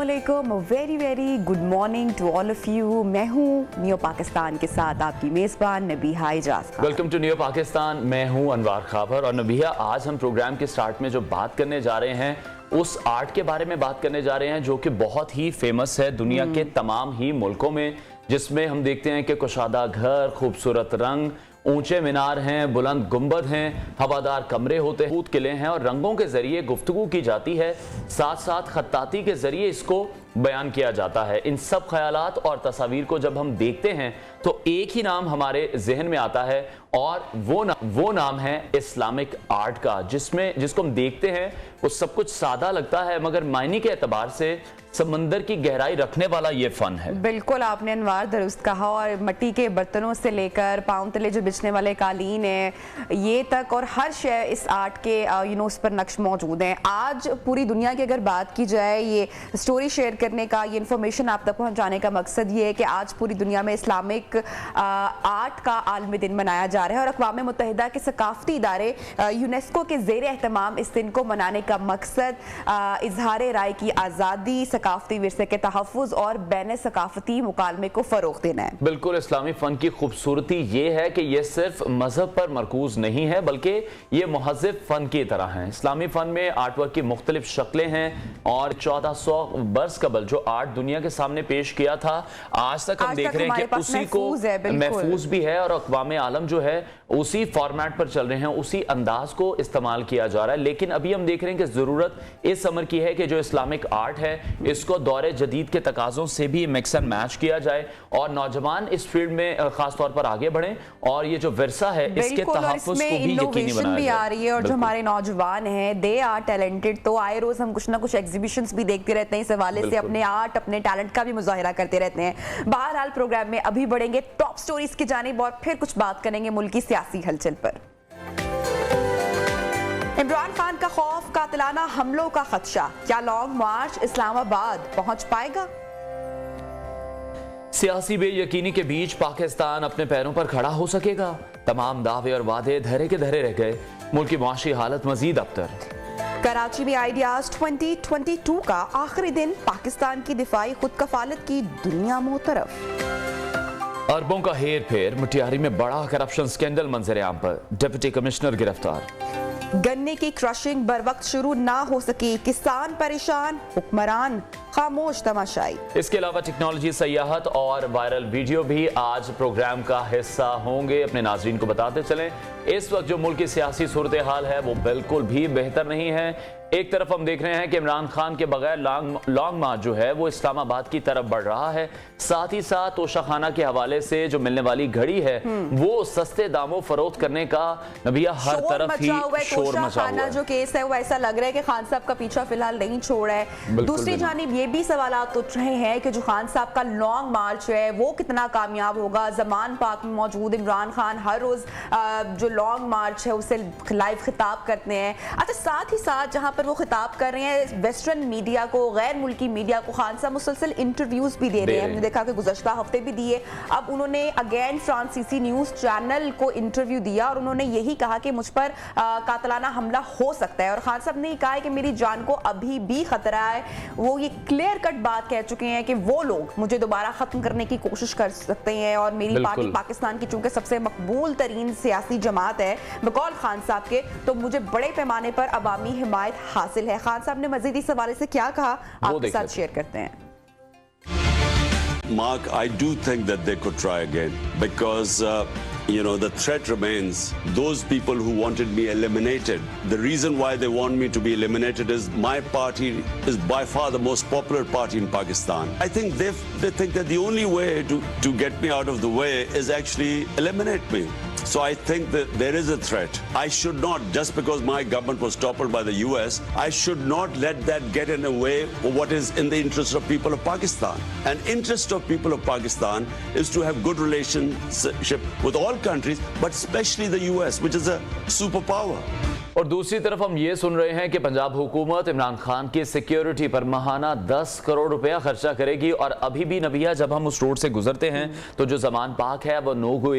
अस्सलामुअलैकुम, very good morning to all of you. मैं हूँ न्यू पाकिस्तान के साथ आपकी मेज़बान Nabiha Ijaz Khan. Welcome to new Pakistan. मैं हूँ अनवार खाबर। और नबीहा, आज हम प्रोग्राम के स्टार्ट में जो बात करने जा रहे हैं उस आर्ट के बारे में बात करने जा रहे हैं जो कि बहुत ही फेमस है दुनिया के तमाम ही मुल्कों में, जिसमें हम देखते हैं कि कुशादा घर, खूबसूरत रंग, ऊंचे मीनार हैं, बुलंद गुंबद हैं, हवादार कमरे होते हैं, किले हैं और रंगों के जरिए गुफ्तगू की जाती है, साथ साथ खत्ताती के जरिए इसको बयान किया जाता है। इन सब ख्यालात और तस्वीर को जब हम देखते हैं तो एक ही नाम हमारे जहन में आता है और वो नाम है इस्लामिक आर्ट का, जिसको हम देखते हैं वो सब कुछ सादा लगता है मगर मायने के एतबार से समंदर की गहराई रखने वाला ये फन है। बिल्कुल आपने अनवार दुरुस्त कहा। और मिट्टी के बर्तनों से लेकर पांव तले जो बिछने वाले कालीन है ये तक, और हर शय इस आर्ट के उस पर नक्श मौजूद हैं। आज पूरी दुनिया की अगर बात की जाए, ये स्टोरी शेयर करने का, ये इन्फॉर्मेशन आप तक पहुंचाने का मकसद ये है कि आज पूरी दुनिया में इस्लामिक आर्ट का आलमी दिन मनाया जा रहा है और अक़वाम मुत्तहिदा के सकाफती इदारे यूनेस्को के ज़ेर एहतमाम इस दिन को मनाने का मकसद इजहार राय की आज़ादी, सकाफती विरसे के तहफ़्फ़ुज़ और बैन सकाफती मुकालमे को फ़रोग़ देना है। बिल्कुल, इस्लामी फ़न की खूबसूरती ये है कि ये सिर्फ मजहब पर मरकूज नहीं है बल्कि ये महज़िब फ़न की तरह है। इस्लामी फ़न में आर्ट वर्क की मुख्तलिफ शक्लें हैं और 1400 बरस कबल जो आर्ट दुनिया के सामने पेश किया था, आज तक हम देख रहे हैं कि उसी को महफूज भी है और अक़वाम आलम जो है उसी फॉर्मेट पर चल रहे हैं, उसी अंदाज को इस्तेमाल किया जा रहा है। लेकिन अभी हम देख रहे हैं कि ज़रूरत इस अमर की है कि जो इस्लामिक आर्ट है इसको दौरे जदीद के तकाज़ों से भी मिक्स एंड मैच किया जाए और नौजवान इस फील्ड में खास तौर पर आगे बढ़ें और ये जो विरसा है इसके तहफ़्फ़ुज़ को भी यकीनी बनाया भी आ रही है। और जो हमारे नौजवान हैं दे आर टैलेंटेड, तो आए रोज हम कुछ ना कुछ एग्जीबिशंस भी देखते रहते हैं, इस हवाले से अपने आर्ट, अपने टैलेंट का भी मुजाहिरा करते रहते हैं। बहरहाल प्रोग्राम में अभी बढ़ेंगे टॉप स्टोरीज की जानिब और फिर कुछ बात करेंगे मुल्क की सियासी हलचल पर। इमरान खान का खौफ, कातिलाना हमलों का खदशा, क्या लॉन्ग मार्च इस्लामाबाद पहुंच पाएगा? सियासी बेयकीनी के बीच पाकिस्तान अपने पैरों पर खड़ा हो सकेगा? तमाम दावे और वादे धरे के धरे रह गए, मुल्क की मुआशी हालत मजीद अबतर। कराची में आइडियाज 2022 का आखिरी दिन, पाकिस्तान की दिफाई खुद कफालत की दुनिया मुतरफ। अरबों का हेर फेर, मुटियारी में बड़ा करप्शन स्कैंडल मंजर आम पर, डिप्टी कमिश्नर गिरफ्तार। गन्ने की क्रशिंग बर वक्त शुरू ना हो सकी, किसान परेशान, हुक्मरान खामोश तमाशाई। इसके अलावा टेक्नोलॉजी, सयाहत और वायरल वीडियो भी आज प्रोग्राम का हिस्सा होंगे। अपने नाजरीन को बताते चलें, इस वक्त जो मुल्क की सियासी सूरत हाल है वो बिल्कुल भी बेहतर नहीं है। एक तरफ हम देख रहे हैं कि इमरान खान के बगैर लॉन्ग मार्च जो है वो इस्लामाबाद की तरफ बढ़ रहा है, साथ ही साथ तोशाखाना के हवाले से जो मिलने वाली घड़ी है वो सस्ते दामों फरोख्त करने का नबिया हर तरफ ही शोर मचा हुआ है। जो केस है वो ऐसा लग रहा है कि खान साहब का पीछा फिलहाल नहीं छोड़ा है। दूसरी जानिब ये भी सवालात उठ रहे हैं कि जो खान साहब का लॉन्ग मार्च है वो कितना कामयाब होगा। जमान पाक में मौजूद इमरान खान हर रोज जो लॉन्ग मार्च है उसे लाइव खिताब करते हैं। अच्छा, साथ ही साथ जहां पर वो खिताब कर रहे हैं वेस्टर्न मीडिया को, गैर मुल्की मीडिया को, खान साहब मुसलसल इंटरव्यूज भी दे रहे हैं। हमने देखा कि गुज़श्ता हफ्ते भी दिए, अब उन्होंने अगेन फ्रांसीसी न्यूज चैनल को इंटरव्यू दिया और उन्होंने यही कहा कि मुझ पर कातलाना हमला हो सकता है। और खान साहब ने कहा है कि मेरी जान को अभी भी खतरा है। वो ये क्लियर कट बात कह चुके हैं कि वो लोग मुझे दोबारा खत्म करने की कोशिश कर सकते हैं और मेरी पार्टी पाकिस्तान की चूंकि सबसे मकबूल तरीन सियासी जमात है बकौल खान साहब के, तो मुझे बड़े पैमाने पर अवामी हिमायत हासिल है। खान साहब ने मजीद इस हवाले से क्या कहा आपके साथ शेयर करते हैं। Mark, I do think that they could try again because the threat remains. Those people who wanted me eliminated, the reason why they want me to be eliminated is my party is by far the most popular party in Pakistan. I think they think that the only way to get me out of the way is actually eliminate me. So I think that there is a threat. I should not, just because my government was toppled by the US, I should not let that get in the way of what is in the interest of people of Pakistan. And interest of people of Pakistan is to have good relationship with all countries, but especially the US, which is a superpower. और दूसरी तरफ हम ये सुन रहे हैं कि पंजाब हुकूमत इमरान खान की सिक्योरिटी पर माहाना 10 करोड़ रुपया खर्चा करेगी। और अभी भी नबिया जब हम उस रोड से गुजरते हैं तो जो जमान पाक है वो नो गो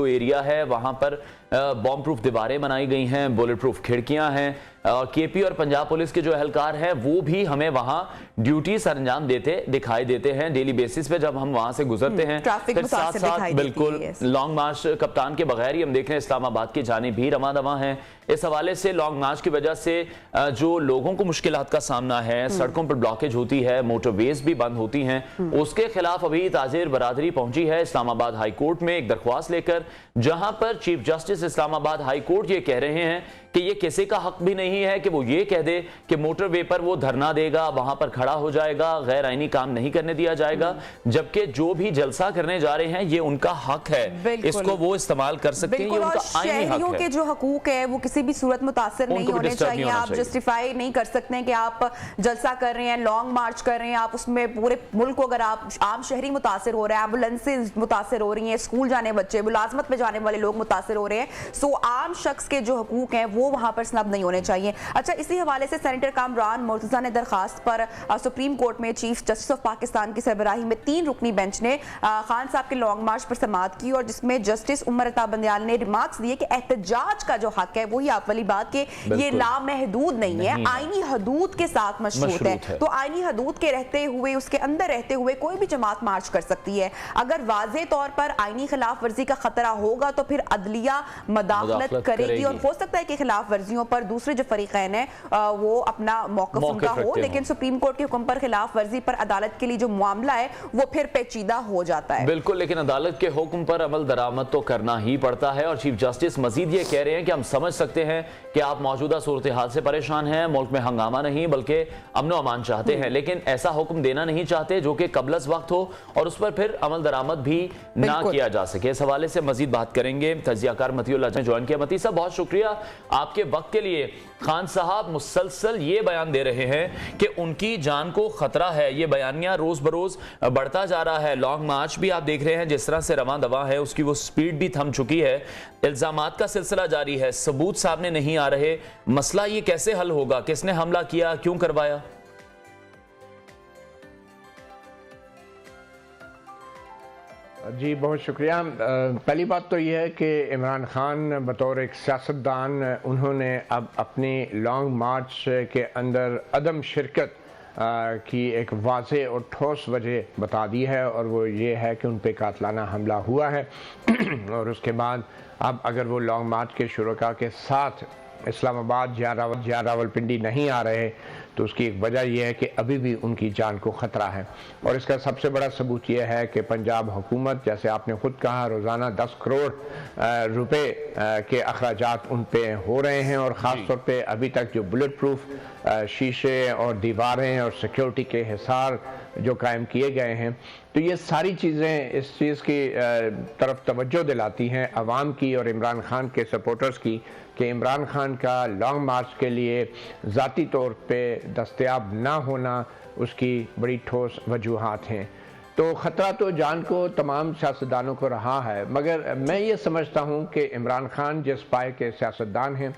एरिया है, वहां पर बॉम्ब प्रूफ दीवारें बनाई गई हैं, बुलेट प्रूफ खिड़कियां हैं, केपी और पंजाब पुलिस के जो एहलकार हैं वो भी हमें वहां ड्यूटी सरंजाम देते दिखाई देते हैं डेली बेसिस पे जब हम वहां से गुजरते हैं। फिर साथ साथ बिल्कुल लॉन्ग मार्च कप्तान के बगैर ही हम देख रहे हैं इस्लामाबाद की जानिब भी रवां दवा हैं। इस हवाले से लॉन्ग मार्च की वजह से जो लोगों को मुश्किलात का सामना है, सड़कों पर ब्लॉकेज होती है, मोटरवेज भी बंद होती हैं, उसके खिलाफ अभी ताजिर बरादरी पहुंची है इस्लामाबाद हाई कोर्ट में एक दरख्वास्त लेकर, जहां पर chief justice Islamabad high court ये कह रहे हैं कि ये किसी का हक भी नहीं है कि वो ये कह दे कि मोटरवे पर वो धरना देगा, वहां पर खड़ा हो जाएगा, गैर आईनी काम नहीं करने दिया जाएगा, जबकि जो भी जलसा करने जा रहे हैं ये उनका हक है, इसको वो इस्तेमाल कर सकते हैं, ये उनका आईनी हक है। के जो हकूक है वो किसी भी सूरत मुतासर नहीं होने चाहिए। आप जस्टिफाई नहीं कर सकते हैं कि आप जलसा कर रहे हैं, लॉन्ग मार्च कर रहे हैं, आप उसमें पूरे मुल्क को अगर आप आम शहरी मुतासर हो रहे हैं, एम्बुलेंसेज मुतासर हो रही हैं, स्कूल जाने बच्चे, मुलाजमत पे जाने वाले लोग मुतासर हो रहे हैं, सो आम शख्स के जो हकूक हैं वो वहां पर स्नब नहीं होने चाहिए। अच्छा, इसी हवाले से सेनेटर कामरान मुर्तजा ने दरखास्त पर सुप्रीम कोर्ट में चीफ जस्टिस ऑफ पाकिस्तान की सरबराही में 3 रुकनी बेंच ने खान साहब के लॉन्ग मार्च पर समाअत की और जिसमें जस्टिस उमर अता बंदियाल ने रिमार्क्स दिए कि एहतजाज का जो हक है वही आप वाली बात के ये लामहदूद नहीं है, आईनी हदूद के साथ मशरूत है। तो आईनी हदूद के रहते हुए, उसके अंदर रहते हुए कोई भी जमात मार्च कर सकती है। अगर वाज़े तौर पर आईनी खिलाफ वर्जी का खतरा होगा तो फिर अदलिया मदाखलत करेगी और हो सकता है कि खिलाफ वर्जियों पर दूसरे जो फरीकैन है वो अपना मौक़िफ़ उनका हो, लेकिन सुप्रीम कोर्ट के हुक्म पर खिलाफ वर्जी पर अदालत के लिए जो मामला है वो फिर पेचीदा हो जाता है। बिल्कुल, लेकिन अदालत के हुक्म पर अमल दरामद तो करना ही पड़ता है और चीफ जस्टिस मजीद ये कह रहे हैं कि हम समझ सकते हैं कि आप मौजूदा सूरत हाल से परेशान हैं, मुल्क में हंगामा नहीं बल्कि अमन अमान चाहते हैं, लेकिन ऐसा हुक्म देना नहीं चाहते जो कि कबल अज़ वक्त हो और उस पर फिर अमल दरामद भी ना किया जा सके। इस हवाले से मजीद बात करेंगे। तजियाकार मतीउल्लाह ने ज्वाइन किया। मती साहब, बहुत शुक्रिया आपके वक्त के लिए। खान साहब मुसलसल ये बयान दे रहे हैं कि उनकी जान को खतरा है, ये बयानिया रोज बरोज बढ़ता जा रहा है। लॉन्ग मार्च भी आप देख रहे हैं जिस तरह से रवां दवा है, उसकी वो स्पीड भी थम चुकी है, इल्जामात का सिलसिला जारी है, सबूत सामने नहीं आ रहे। मसला ये कैसे हल होगा? किसने हमला किया, क्यों करवाया? जी बहुत शुक्रिया। पहली बात तो यह है कि इमरान खान बतौर एक सियासतदान उन्होंने अब अपनी लॉन्ग मार्च के अंदर अदम शिरकत की एक वाज़ेह और ठोस वजह बता दी है और वो ये है कि उन पे कातलाना हमला हुआ है और उसके बाद अब अगर वो लॉन्ग मार्च के शुरुका के साथ इस्लामाबाद या रावलपिंडी नहीं आ रहे तो उसकी एक वजह यह है कि अभी भी उनकी जान को ख़तरा है। और इसका सबसे बड़ा सबूत यह है कि पंजाब हुकूमत, जैसे आपने ख़ुद कहा, रोज़ाना 10 करोड़ रुपए के अखराजात उन पे हो रहे हैं और ख़ास तौर पे अभी तक जो बुलेट प्रूफ शीशे और दीवारें और सिक्योरिटी के हिसार जो कायम किए गए हैं, तो ये सारी चीज़ें इस चीज़ की तरफ तवज्जो दिलाती हैं अवाम की और इमरान खान के सपोर्टर्स की कि इमरान खान का लॉन्ग मार्च के लिए ज़ाती तौर पे दस्तयाब ना होना उसकी बड़ी ठोस वजूहात हैं। तो ख़तरा तो जान को तमाम सियासतदानों को रहा है, मगर मैं ये समझता हूँ कि इमरान खान जिस पाए के सियासतदान हैं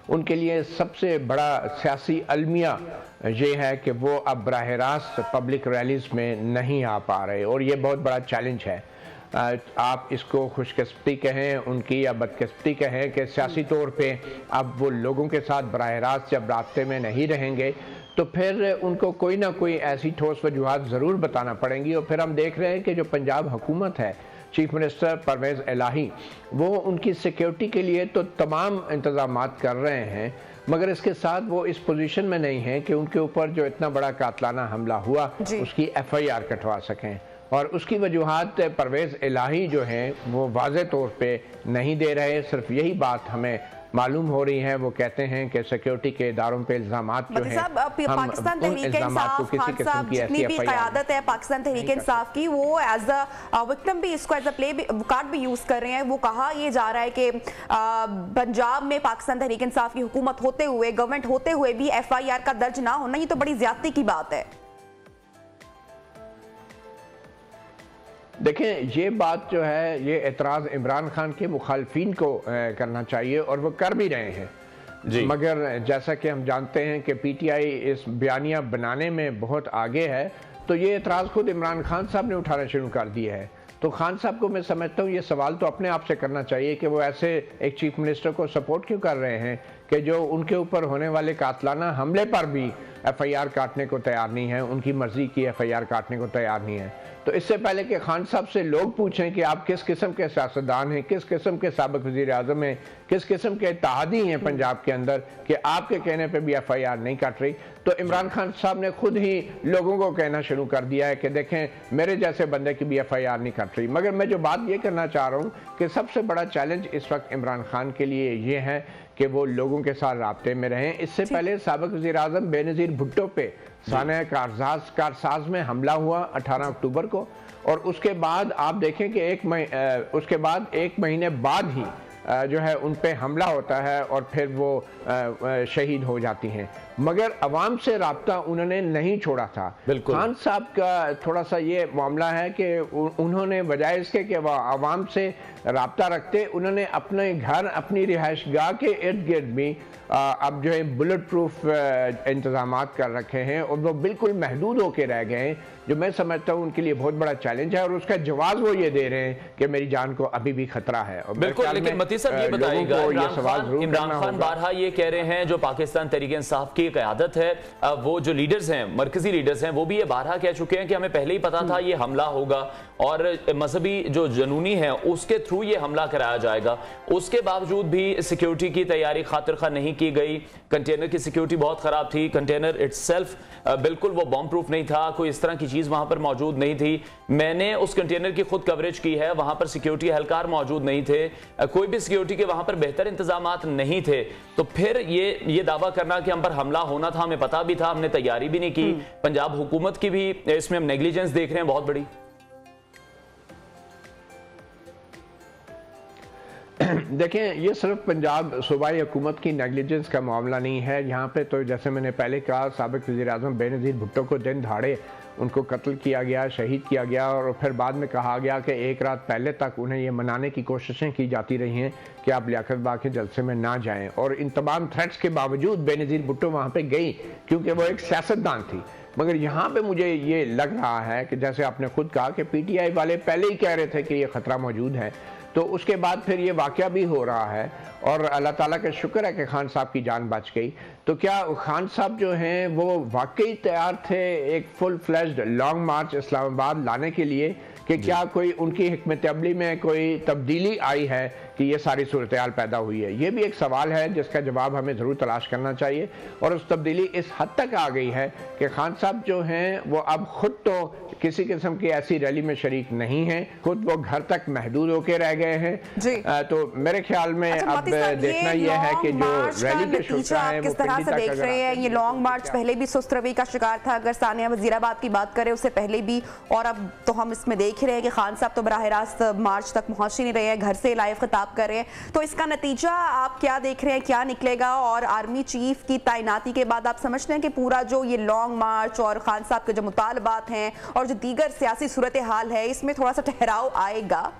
उनके लिए सबसे बड़ा सियासी अलमिया ये है कि वो अब बराह रास्त पब्लिक रैलीज़ में नहीं आ पा रहे और ये बहुत बड़ा चैलेंज है। आप इसको खुशकिस्मती कहें उनकी या बदकिस्मती कहें कि सियासी तौर पे अब वो लोगों के साथ बराह रास्त जब रास्ते में नहीं रहेंगे तो फिर उनको कोई ना कोई ऐसी ठोस वजूहात ज़रूर बताना पड़ेंगी। और फिर हम देख रहे हैं कि जो पंजाब हुकूमत है, चीफ मिनिस्टर परवेज़ इलाही, वो उनकी सिक्योरिटी के लिए तो तमाम इंतज़ामात कर रहे हैं, मगर इसके साथ वो इस पोजीशन में नहीं है कि उनके ऊपर जो इतना बड़ा कातलाना हमला हुआ उसकी FIR कटवा सकें। और उसकी वजूहात परवेज़ इलाही जो हैं वो वाज़े तौर पे नहीं दे रहे। सिर्फ यही बात हमें मालूम हो रही है, वो कहते हैं कि सिक्योरिटी के इदारों पे इल्जामात जो हैं, पाकिस्तान तहरीक इंसाफ खान साहब जितनी भी क़यादत है पाकिस्तान तहरीक इंसाफ की, वो एज अ विक्टिम भी इसको एज अ प्ले कार्ड भी यूज़ कर रहे हैं। वो कहा ये जा रहा है कि पंजाब में पाकिस्तान तहरीक इंसाफ की हुकूमत होते हुए, गवर्नमेंट होते हुए भी FIR का दर्ज ना होना, ये तो बड़ी ज्यादती की बात है। देखें, ये बात जो है ये एतराज़ इमरान खान के मुखालफिन को करना चाहिए और वो कर भी रहे हैं, मगर जैसा कि हम जानते हैं कि PTI इस बयानिया बनाने में बहुत आगे है, तो ये एतराज़ खुद इमरान खान साहब ने उठाना शुरू कर दिया है। तो खान साहब को मैं समझता हूँ ये सवाल तो अपने आप से करना चाहिए कि वो ऐसे एक चीफ मिनिस्टर को सपोर्ट क्यों कर रहे हैं कि जो उनके ऊपर होने वाले कातलाना हमले पर भी FIR काटने को तैयार नहीं है, उनकी मर्जी की FIR काटने को तैयार नहीं है। तो इससे पहले कि खान साहब से लोग पूछें कि आप किस किस्म के सियासतदान हैं, किस किस्म के साबिक वज़ीर आज़म हैं, किस किस्म के इत्तेहादी हैं पंजाब के अंदर, कि आपके कहने पे भी FIR नहीं काट रही, तो इमरान खान साहब ने खुद ही लोगों को कहना शुरू कर दिया है कि देखें मेरे जैसे बंदे की भी FIR नहीं काट रही। मगर मैं जो बात ये करना चाह रहा हूँ कि सबसे बड़ा चैलेंज इस वक्त इमरान खान के लिए ये है कि वो लोगों के साथ राब्ते में रहें। इससे पहले साबिक वज़ीर आज़म बेनज़ीर भुट्टो पे साने कारसाज में हमला हुआ 18 अक्टूबर को, और उसके बाद आप देखें कि उसके बाद एक महीने बाद ही जो है उन पे हमला होता है और फिर वो शहीद हो जाती हैं, मगर अवाम से राब्ता उन्होंने नहीं छोड़ा था। खान साहब का थोड़ा सा ये मामला है कि उन्होंने बजाय इसके कि वह अवाम से राब्ता रखते, उन्होंने अपने घर, अपनी रिहाइश गाह के इर्द गिर्द भी अब जो है बुलेट प्रूफ इंतजाम कर रखे हैं, और वो बिल्कुल महदूद होके रह गए हैं, जो मैं समझता हूँ उनके लिए बहुत बड़ा चैलेंज है, और उसका जवाब वो ये दे रहे हैं कि मेरी जान को अभी भी खतरा है। और बिल्कुल, लेकिन मती साहब ये बताइएगा, इमरान खान बारहा ये कह रहे हैं, जो पाकिस्तान तहरीक इंसाफ की क़यादत है, वो जो लीडर्स हैं, मरकजी लीडर्स हैं, वो भी ये बारहा कह चुके हैं कि हमें पहले ही पता था ये हमला होगा और मजहबी जो जनूनी है उसके थ्रू ये हमला कराया जाएगा। उसके बावजूद भी सिक्योरिटी की तैयारी खातिर खा नहीं की गई। कंटेनर की सिक्योरिटी बहुत खराब थी, कंटेनर इटसेल्फ बिल्कुल वो बॉम्ब प्रूफ नहीं था, कोई इस तरह की चीज वहां पर मौजूद नहीं थी। मैंने उस कंटेनर की खुद कवरेज की है, वहां पर सिक्योरिटी एहलकार मौजूद नहीं थे, कोई भी सिक्योरिटी के वहां पर बेहतर इंतजामात नहीं थे। तो फिर ये दावा करना कि हम पर हमला होना था, हमें पता भी था, हमने तैयारी भी नहीं की, पंजाब हुकूमत की भी इसमें हम नेग्लिजेंस देख रहे हैं बहुत बड़ी। देखें, ये सिर्फ पंजाब सूबाई हुकूमत की नेग्लिजेंस का मामला नहीं है। यहाँ पे तो जैसे मैंने पहले कहा, साबिक वज़ीर आज़म बेनज़ीर भुट्टो को दिन दहाड़े उनको कत्ल किया गया, शहीद किया गया, और फिर बाद में कहा गया कि एक रात पहले तक उन्हें ये मनाने की कोशिशें की जाती रही हैं कि आप लियाकत बाग के जलसे में ना जाएं, और इन तमाम थ्रेट्स के बावजूद बेनज़ीर भुट्टो वहाँ पे गई क्योंकि वो एक सियासतदान थी। मगर यहाँ पे मुझे ये लग रहा है कि जैसे आपने खुद कहा कि PTI वाले पहले ही कह रहे थे कि ये ख़तरा मौजूद है, तो उसके बाद फिर ये वाक़या भी हो रहा है, और अल्लाह ताला का शुक्र है कि खान साहब की जान बच गई। तो क्या खान साहब जो हैं वो वाकई तैयार थे एक फुल फ्लैश्ड लॉन्ग मार्च इस्लामाबाद लाने के लिए, कि क्या कोई उनकी हिकमत अमली में कोई तब्दीली आई है कि ये सारी सूरत हाल पैदा हुई है? ये भी एक सवाल है जिसका जवाब हमें ज़रूर तलाश करना चाहिए। और उस तब्दीली इस हद तक आ गई है कि खान साहब जो हैं वो अब खुद तो किसी किस्म की ऐसी रैली में शरीक नहीं हैं, खुद वो घर तक महदूद होकर रह गए हैं। तो मेरे ख्याल में अब देखना यह है कि जो रैली के शुरा है वो किस तरह से देख रहे हैं। ये लॉन्ग मार्च पहले भी सुस्त रवि का शिकार था, अगर सानिया वजीराबाद की बात करें उससे पहले भी, और अब तो हम इसमें देख रहे हैं कि खान साहब तो बराह रास्त मार्च तक पहुंच ही नहीं रहे हैं, घर से लाइव खिताब कर रहे हैं। तो इसका नतीजा आप क्या देख रहे हैं, क्या निकलेगा? और आर्मी चीफ की तैनाती के बाद आप समझते हैं कि पूरा जो ये लॉन्ग मार्च और खान साहब के जो मुतालबात हैं और जो दीगर सियासी सूरत हाल है, इसमें थोड़ा सा ठहराव आएगा?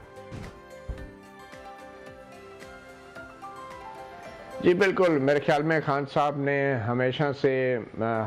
जी बिल्कुल, मेरे ख्याल में खान साहब ने हमेशा से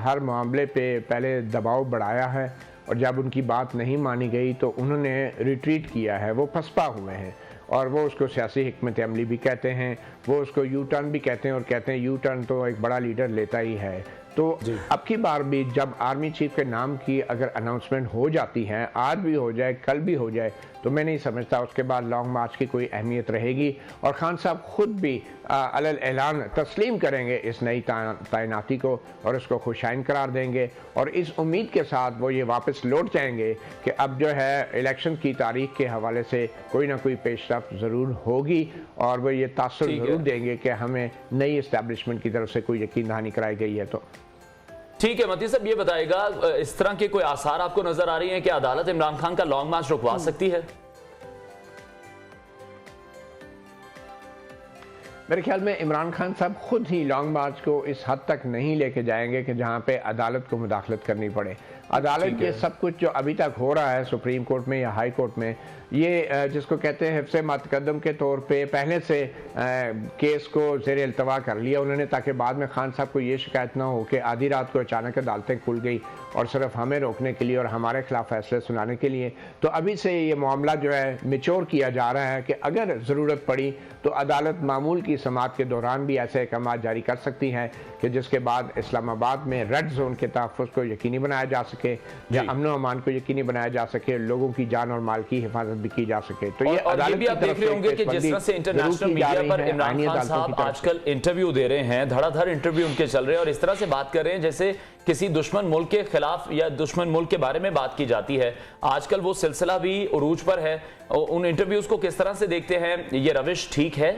हर मामले पे पहले दबाव बढ़ाया है, और जब उनकी बात नहीं मानी गई तो उन्होंने रिट्रीट किया है, वो पसपा हुए हैं, और वो उसको सियासी हिकमत अमली भी कहते हैं, वो उसको यू टर्न भी कहते हैं, और कहते हैं यू टर्न तो एक बड़ा लीडर लेता ही है। तो अब की बार भी जब आर्मी चीफ के नाम की अगर अनाउंसमेंट हो जाती है, आज भी हो जाए, कल भी हो जाए, तो मैं नहीं समझता उसके बाद लॉन्ग मार्च की कोई अहमियत रहेगी। और खान साहब खुद भी अलल ऐलान तस्लीम करेंगे इस नई तैनाती को, और उसको खुशाइन करार देंगे, और इस उम्मीद के साथ वो ये वापस लौट जाएंगे कि अब जो है इलेक्शन की तारीख के हवाले से कोई ना कोई पेशरफ्त ज़रूर होगी, और वो ये तासुर ज़रूर देंगे कि हमें नई इस्टेब्लिशमेंट की तरफ से कोई यकीन दहानी कराई गई है। तो ठीक है मती साहब, ये बताएगा इस तरह के कोई आसार आपको नजर आ रही हैं कि अदालत इमरान खान का लॉन्ग मार्च रुकवा सकती है? मेरे ख्याल में इमरान खान साहब खुद ही लॉन्ग मार्च को इस हद तक नहीं लेके जाएंगे कि जहां पे अदालत को मुदाखलत करनी पड़े। अदालत के सब कुछ जो अभी तक हो रहा है सुप्रीम कोर्ट में या हाई कोर्ट में, ये जिसको कहते हैं हिफ्ज़ मुतक़द्दम के तौर पे पहले से केस को ज़ेर इल्तवा कर लिया उन्होंने, ताकि बाद में खान साहब को ये शिकायत ना हो कि आधी रात को अचानक अदालतें खुल गई और सिर्फ हमें रोकने के लिए और हमारे खिलाफ फैसले सुनाने के लिए। तो अभी से ये मामला जो है मेच्योर किया जा रहा है कि अगर ज़रूरत पड़ी तो अदालत मामूल की समाअत के दौरान भी ऐसे अहकाम जारी कर सकती है कि जिसके बाद इस्लामाबाद में रेड जोन के तहफ़्फ़ुज़ को यकीनी बनाया जा सके या अमन व अमान को यकीनी बनाया जा सके, लोगों की जान और माल की हिफाजत भी की जा सके। तो ये अदालत भी आप देख रहे होंगे कि जिस तरह से इंटरनेशनल मीडिया पर इमरान खान साहब आजकल इंटरव्यू दे रहे हैं, धड़ाधड़ इंटरव्यू उनके चल रहे हैं और इस तरह से बात कर रहे हैं जैसे किसी दुश्मन मुल्क के खिलाफ या दुश्मन मुल्क के बारे में बात की जाती है। आजकल वो सिलसिला भी उरूज पर है। उन इंटरव्यूज को किस तरह से देखते हैं, ये रविश ठीक है?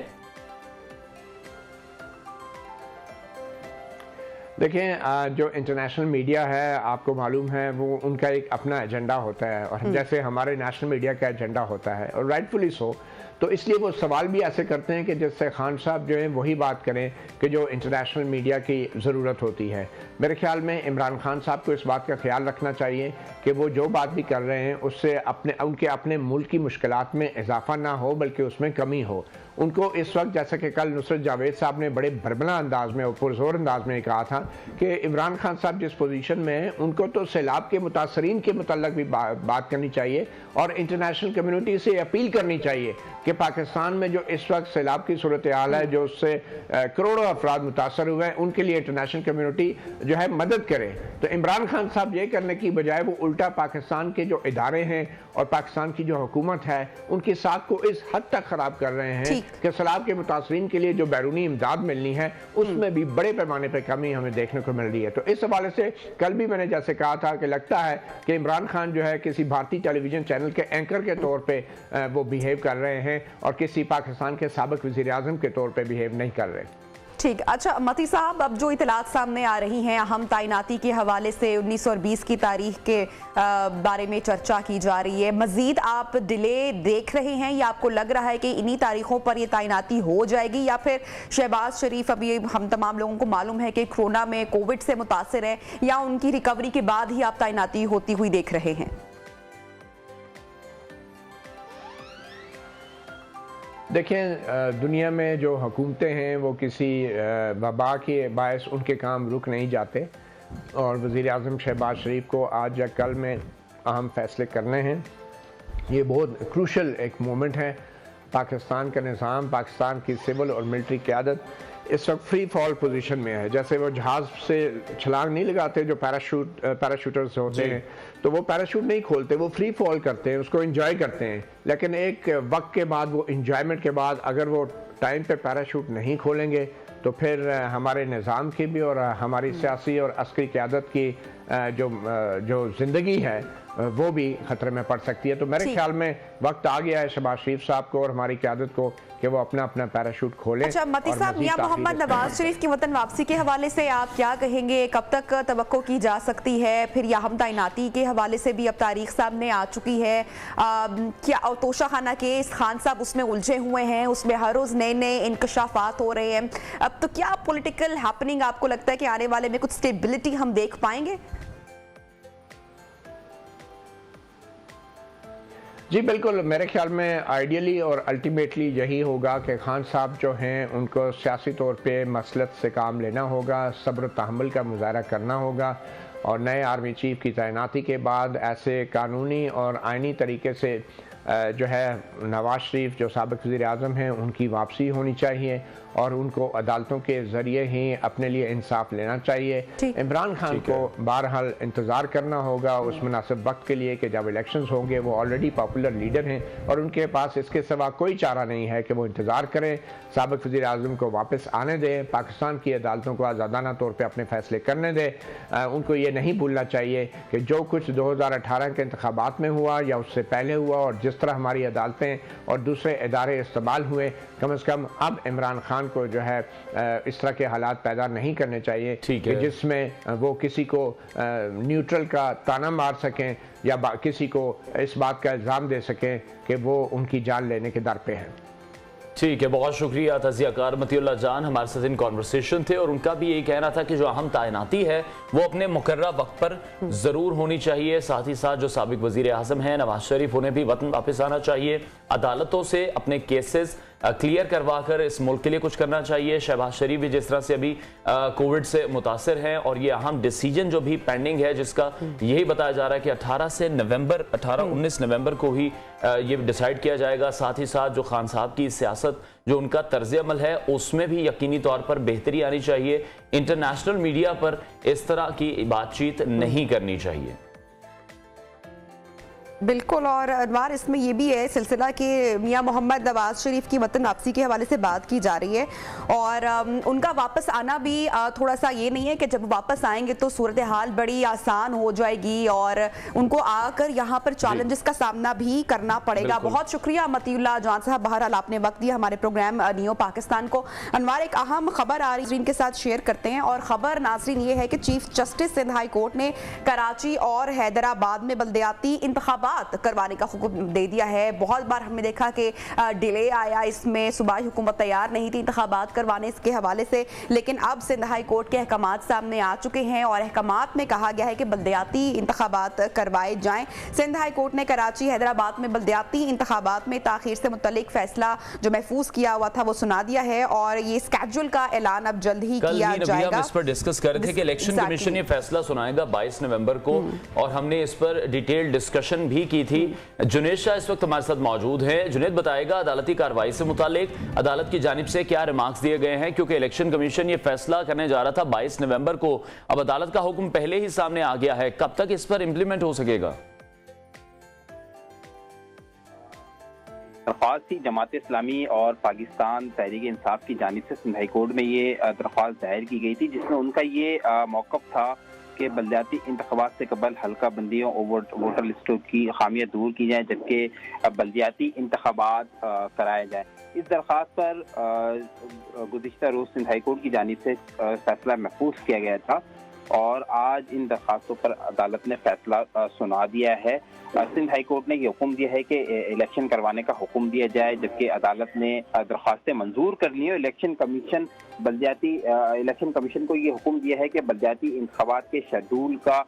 देखें, जो इंटरनेशनल मीडिया है आपको मालूम है वो उनका एक अपना एजेंडा होता है और जैसे हमारे नेशनल मीडिया का एजेंडा होता है और राइटफुली सो। तो इसलिए वो सवाल भी ऐसे करते हैं कि जिससे खान साहब जो है वही बात करें कि जो इंटरनेशनल मीडिया की ज़रूरत होती है। मेरे ख्याल में इमरान खान साहब को इस बात का ख्याल रखना चाहिए कि वो जो बात भी कर रहे हैं उससे उनके अपने मुल्क की मुश्किलात में इजाफा ना हो बल्कि उसमें कमी हो। उनको इस वक्त जैसा कि कल नुसरत जावेद साहब ने बड़े भरबला अंदाज में और पुरजोर अंदाज में कहा था कि इमरान खान साहब जिस पोजीशन में हैं उनको तो सैलाब के मुतासरीन के मुतल्लक भी बात करनी चाहिए और इंटरनेशनल कम्युनिटी से अपील करनी चाहिए कि पाकिस्तान में जो इस वक्त सैलाब की सूरत हाल है, जो उससे करोड़ों अफराद मुतासर हुए हैं, उनके लिए इंटरनेशनल कम्युनिटी जो है मदद करे। तो इमरान खान साहब ये करने की बजाय वो उल्टा पाकिस्तान के जो इदारे हैं और पाकिस्तान की जो हुकूमत है उनकी साख को इस हद तक ख़राब कर रहे हैं कि सैलाब के मुतासरीन के लिए जो बैरूनी इमदाद मिलनी है उसमें भी बड़े पैमाने पर कमी हमें देखने को मिल रही है। तो इस हवाले से कल भी मैंने जैसे कहा था कि लगता है कि इमरान खान जो है किसी भारतीय टेलीविजन चैनल के एंकर के तौर पर वो बिहेव कर रहे हैं और किसी पाकिस्तान के साबिक वज़ीर आज़म के तौर पे बिहेव नहीं कर रहे। ठीक, अच्छा मती साहब, अब जो इतलात सामने आ रही हैं अहम तैनाती के हवाले से 19 और 20 की तारीख के बारे में चर्चा की जा रही है, मजीद आप डिले देख रहे हैं या आपको लग रहा है कि इन्हीं तारीखों पर ये तैनाती हो जाएगी, या फिर शहबाज शरीफ, अभी हम तमाम लोगों को मालूम है कि कोरोना में कोविड से मुतासिर है, या उनकी रिकवरी के बाद ही आप तैनाती होती हुई देख रहे हैं? देखें, दुनिया में जो हुकूमतें हैं वो किसी वबा के बायस उनके काम रुक नहीं जाते और वज़ीर आज़म शहबाज शरीफ को आज या कल में अहम फैसले करने हैं। ये बहुत क्रूशल एक मोमेंट है। पाकिस्तान का निज़ाम, पाकिस्तान की सिविल और मिलिट्री क़यादत इस वक्त फ्री फॉल पोजीशन में है। जैसे वो जहाज़ से छलांग नहीं लगाते जो पैराशूटर्स होते हैं, तो वो पैराशूट नहीं खोलते, वो फ्री फॉल करते हैं, उसको एंजॉय करते हैं। लेकिन एक वक्त के बाद वो इंजॉयमेंट के बाद अगर वो टाइम पे पैराशूट नहीं खोलेंगे तो फिर हमारे निज़ाम की भी और हमारी सियासी और अस्करी क़यादत की जो ज़िंदगी है वो भी खतरे में पड़ सकती है। तो मेरे ख्याल में वक्त आ गया है शहबाज शरीफ साहब को और हमारी क़यादत को कि वो अपना अपना पैराशूट खोलें। अच्छा मती साहब, मियां मोहम्मद नवाज शरीफ की वतन वापसी के हवाले से आप क्या कहेंगे? कब तक तवक्को की जा सकती है? फिर याहम तैनाती के हवाले से भी अब तारीख सामने आ चुकी है। क्या तोशाखाना केस, खान साहब उसमें उलझे हुए हैं, उसमें हर रोज़ नए नए इंकशाफात हो रहे हैं। अब तो क्या पॉलिटिकल हैपनिंग आपको लगता है कि आने वाले में कुछ स्टेबिलिटी हम देख पाएंगे? जी बिल्कुल, मेरे ख्याल में आइडियली और अल्टीमेटली यही होगा कि खान साहब जो हैं उनको सियासी तौर पे मसलत से काम लेना होगा, सब्र तहम्मुल का मुजाहरा करना होगा और नए आर्मी चीफ की तैनाती के बाद ऐसे कानूनी और आइनी तरीके से जो है नवाज शरीफ जो साबिक वज़ीर आज़म हैं उनकी वापसी होनी चाहिए और उनको अदालतों के ज़रिए ही अपने लिए इंसाफ लेना चाहिए। इमरान खान को बहरहाल इंतज़ार करना होगा उस मुनासिब वक्त के लिए कि जब इलेक्शंस होंगे। वो ऑलरेडी पॉपुलर लीडर हैं और उनके पास इसके सिवा कोई चारा नहीं है कि वो इंतज़ार करें, साबिक वज़ीर आज़म को वापस आने दें, पाकिस्तान की अदालतों को आज़ादाना तौर पर अपने फैसले करने दें। उनको ये नहीं भूलना चाहिए कि जो कुछ 2018 के इंतखाबात में हुआ या उससे पहले हुआ और जिस तरह हमारी अदालतें और दूसरे इदारे इस्तेमाल हुए, कम से कम अब इमरान खान को जो है इस तरह के हालात पैदा नहीं करने चाहिए कि जिसमें वो किसी को न्यूट्रल का ताना मार सकें या किसी को इस बात का इल्ज़ाम दे सकें कि वो उनकी जान लेने के दर पे हैं। ठीक है, बहुत शुक्रिया तजियाकार मतीउल्लाह जान हमारे साथ इन कॉन्वर्सेशन थे, और उनका भी यही कहना था कि जो अहम तैनाती है वो अपने मुकर्रर वक्त पर ज़रूर होनी चाहिए। साथ ही साथ जो साबिक वज़ीर आज़म हैं नवाज शरीफ, उन्हें भी वतन वापस आना चाहिए, अदालतों से अपने केसेस क्लियर करवा कर इस मुल्क के लिए कुछ करना चाहिए। शहबाज शरीफ भी जिस तरह से अभी कोविड से मुतासर हैं, और ये अहम डिसीजन जो भी पेंडिंग है जिसका यही बताया जा रहा है कि 18-19 नवंबर को ही ये डिसाइड किया जाएगा। साथ ही साथ जो खान साहब की सियासत, जो उनका तर्ज अमल है, उसमें भी यकीनी तौर पर बेहतरी आनी चाहिए। इंटरनेशनल मीडिया पर इस तरह की बातचीत नहीं करनी चाहिए। बिल्कुल, और अनवार इसमें ये भी है सिलसिला कि मियां मोहम्मद नवाज शरीफ की वतन वापसी के हवाले से बात की जा रही है, और उनका वापस आना भी थोड़ा सा ये नहीं है कि जब वापस आएंगे तो सूरत हाल बड़ी आसान हो जाएगी और उनको आकर यहाँ पर चैलेंजेस का सामना भी करना पड़ेगा। बहुत शुक्रिया मतीउल्लाह जान साहब, बहरहाल आपने वक्त दिया हमारे प्रोग्राम नियो पाकिस्तान को। अनवार, एक अहम खबर आ रही है जिनके साथ शेयर करते हैं, और खबर नाज़रीन ये है कि chief justice Sindh high court ने कराची और हैदराबाद में बल्दियाती इंतखाबात करवाने का हुक्म दे दिया है। बहुत बार हमने देखा कि डिले आया, इसमें सूबाई हुकूमत तैयार नहीं थी इंतखाबात करवाने इसके हवाले से, लेकिन अब सिंध हाई कोर्ट के अहकामात सामने आ चुके हैं, और अहकामात में कहा गया है कि बल्दियाती इंतखाबात करवाए जाएं। सिंध हाई कोर्ट ने कराची हैदराबाद में बल्दियाती इंतखाबात में ताखीर से मुतल्लिक फैसला जो महफूज किया हुआ था वो सुना दिया है, और ये स्केड्यूल का ऐलान अब जल्द ही किया जाएगा। हम इस पर डिस्कस कर रहे थे कि इलेक्शन कमीशन ये फैसला सुनाएगा 22 नवंबर को, और हमने इस पर डिटेल डिस्कशन भी की थी। जुनेद शाह इस वक्त हमारे साथ मौजूद हैं। जुनेद, बताएगा अदालती कार्रवाई से मुतालिक अदालत की जानिब से क्या रिमार्क्स दिए गए हैं, क्योंकि इलेक्शन कमीशन ये फैसला करने जा रहा था 22 नवंबर को, अब अदालत का हुक्म पहले ही सामने आ गया है, कब तक इस पर इंप्लीमेंट हो सकेगा? दरख्वास्त थी जमात इस्लामी और पाकिस्तान तहरीक इंसाफ की जानिब से सिंध हाई कोर्ट में ये दरख्वास्त दायर की गई थी, जिसमें उनका ये मौक़िफ़ था कि बल्दियाती इंतखाबात से कबल हल्का बंदियों और वोटर लिस्टों की खामियां दूर की जाएं, जबकि बल्दियाती इंतखाबात कराए जाएं। इस दरख्वास्त पर गुज़िश्ता रोज़ सिंध हाई कोर्ट की जानिब से फैसला महफूज किया गया था, और आज इन दरख्वास्तों पर अदालत ने फैसला सुना दिया है। सिंध हाई कोर्ट ने ये हुक्म दिया है कि इलेक्शन करवाने का हुक्म दिया जाए, जबकि अदालत ने दरख्वास्तें मंजूर कर ली हैं। इलेक्शन कमीशन को ये हुक्म दिया है कि बल्दियाती इंतखाबात के शेड्यूल का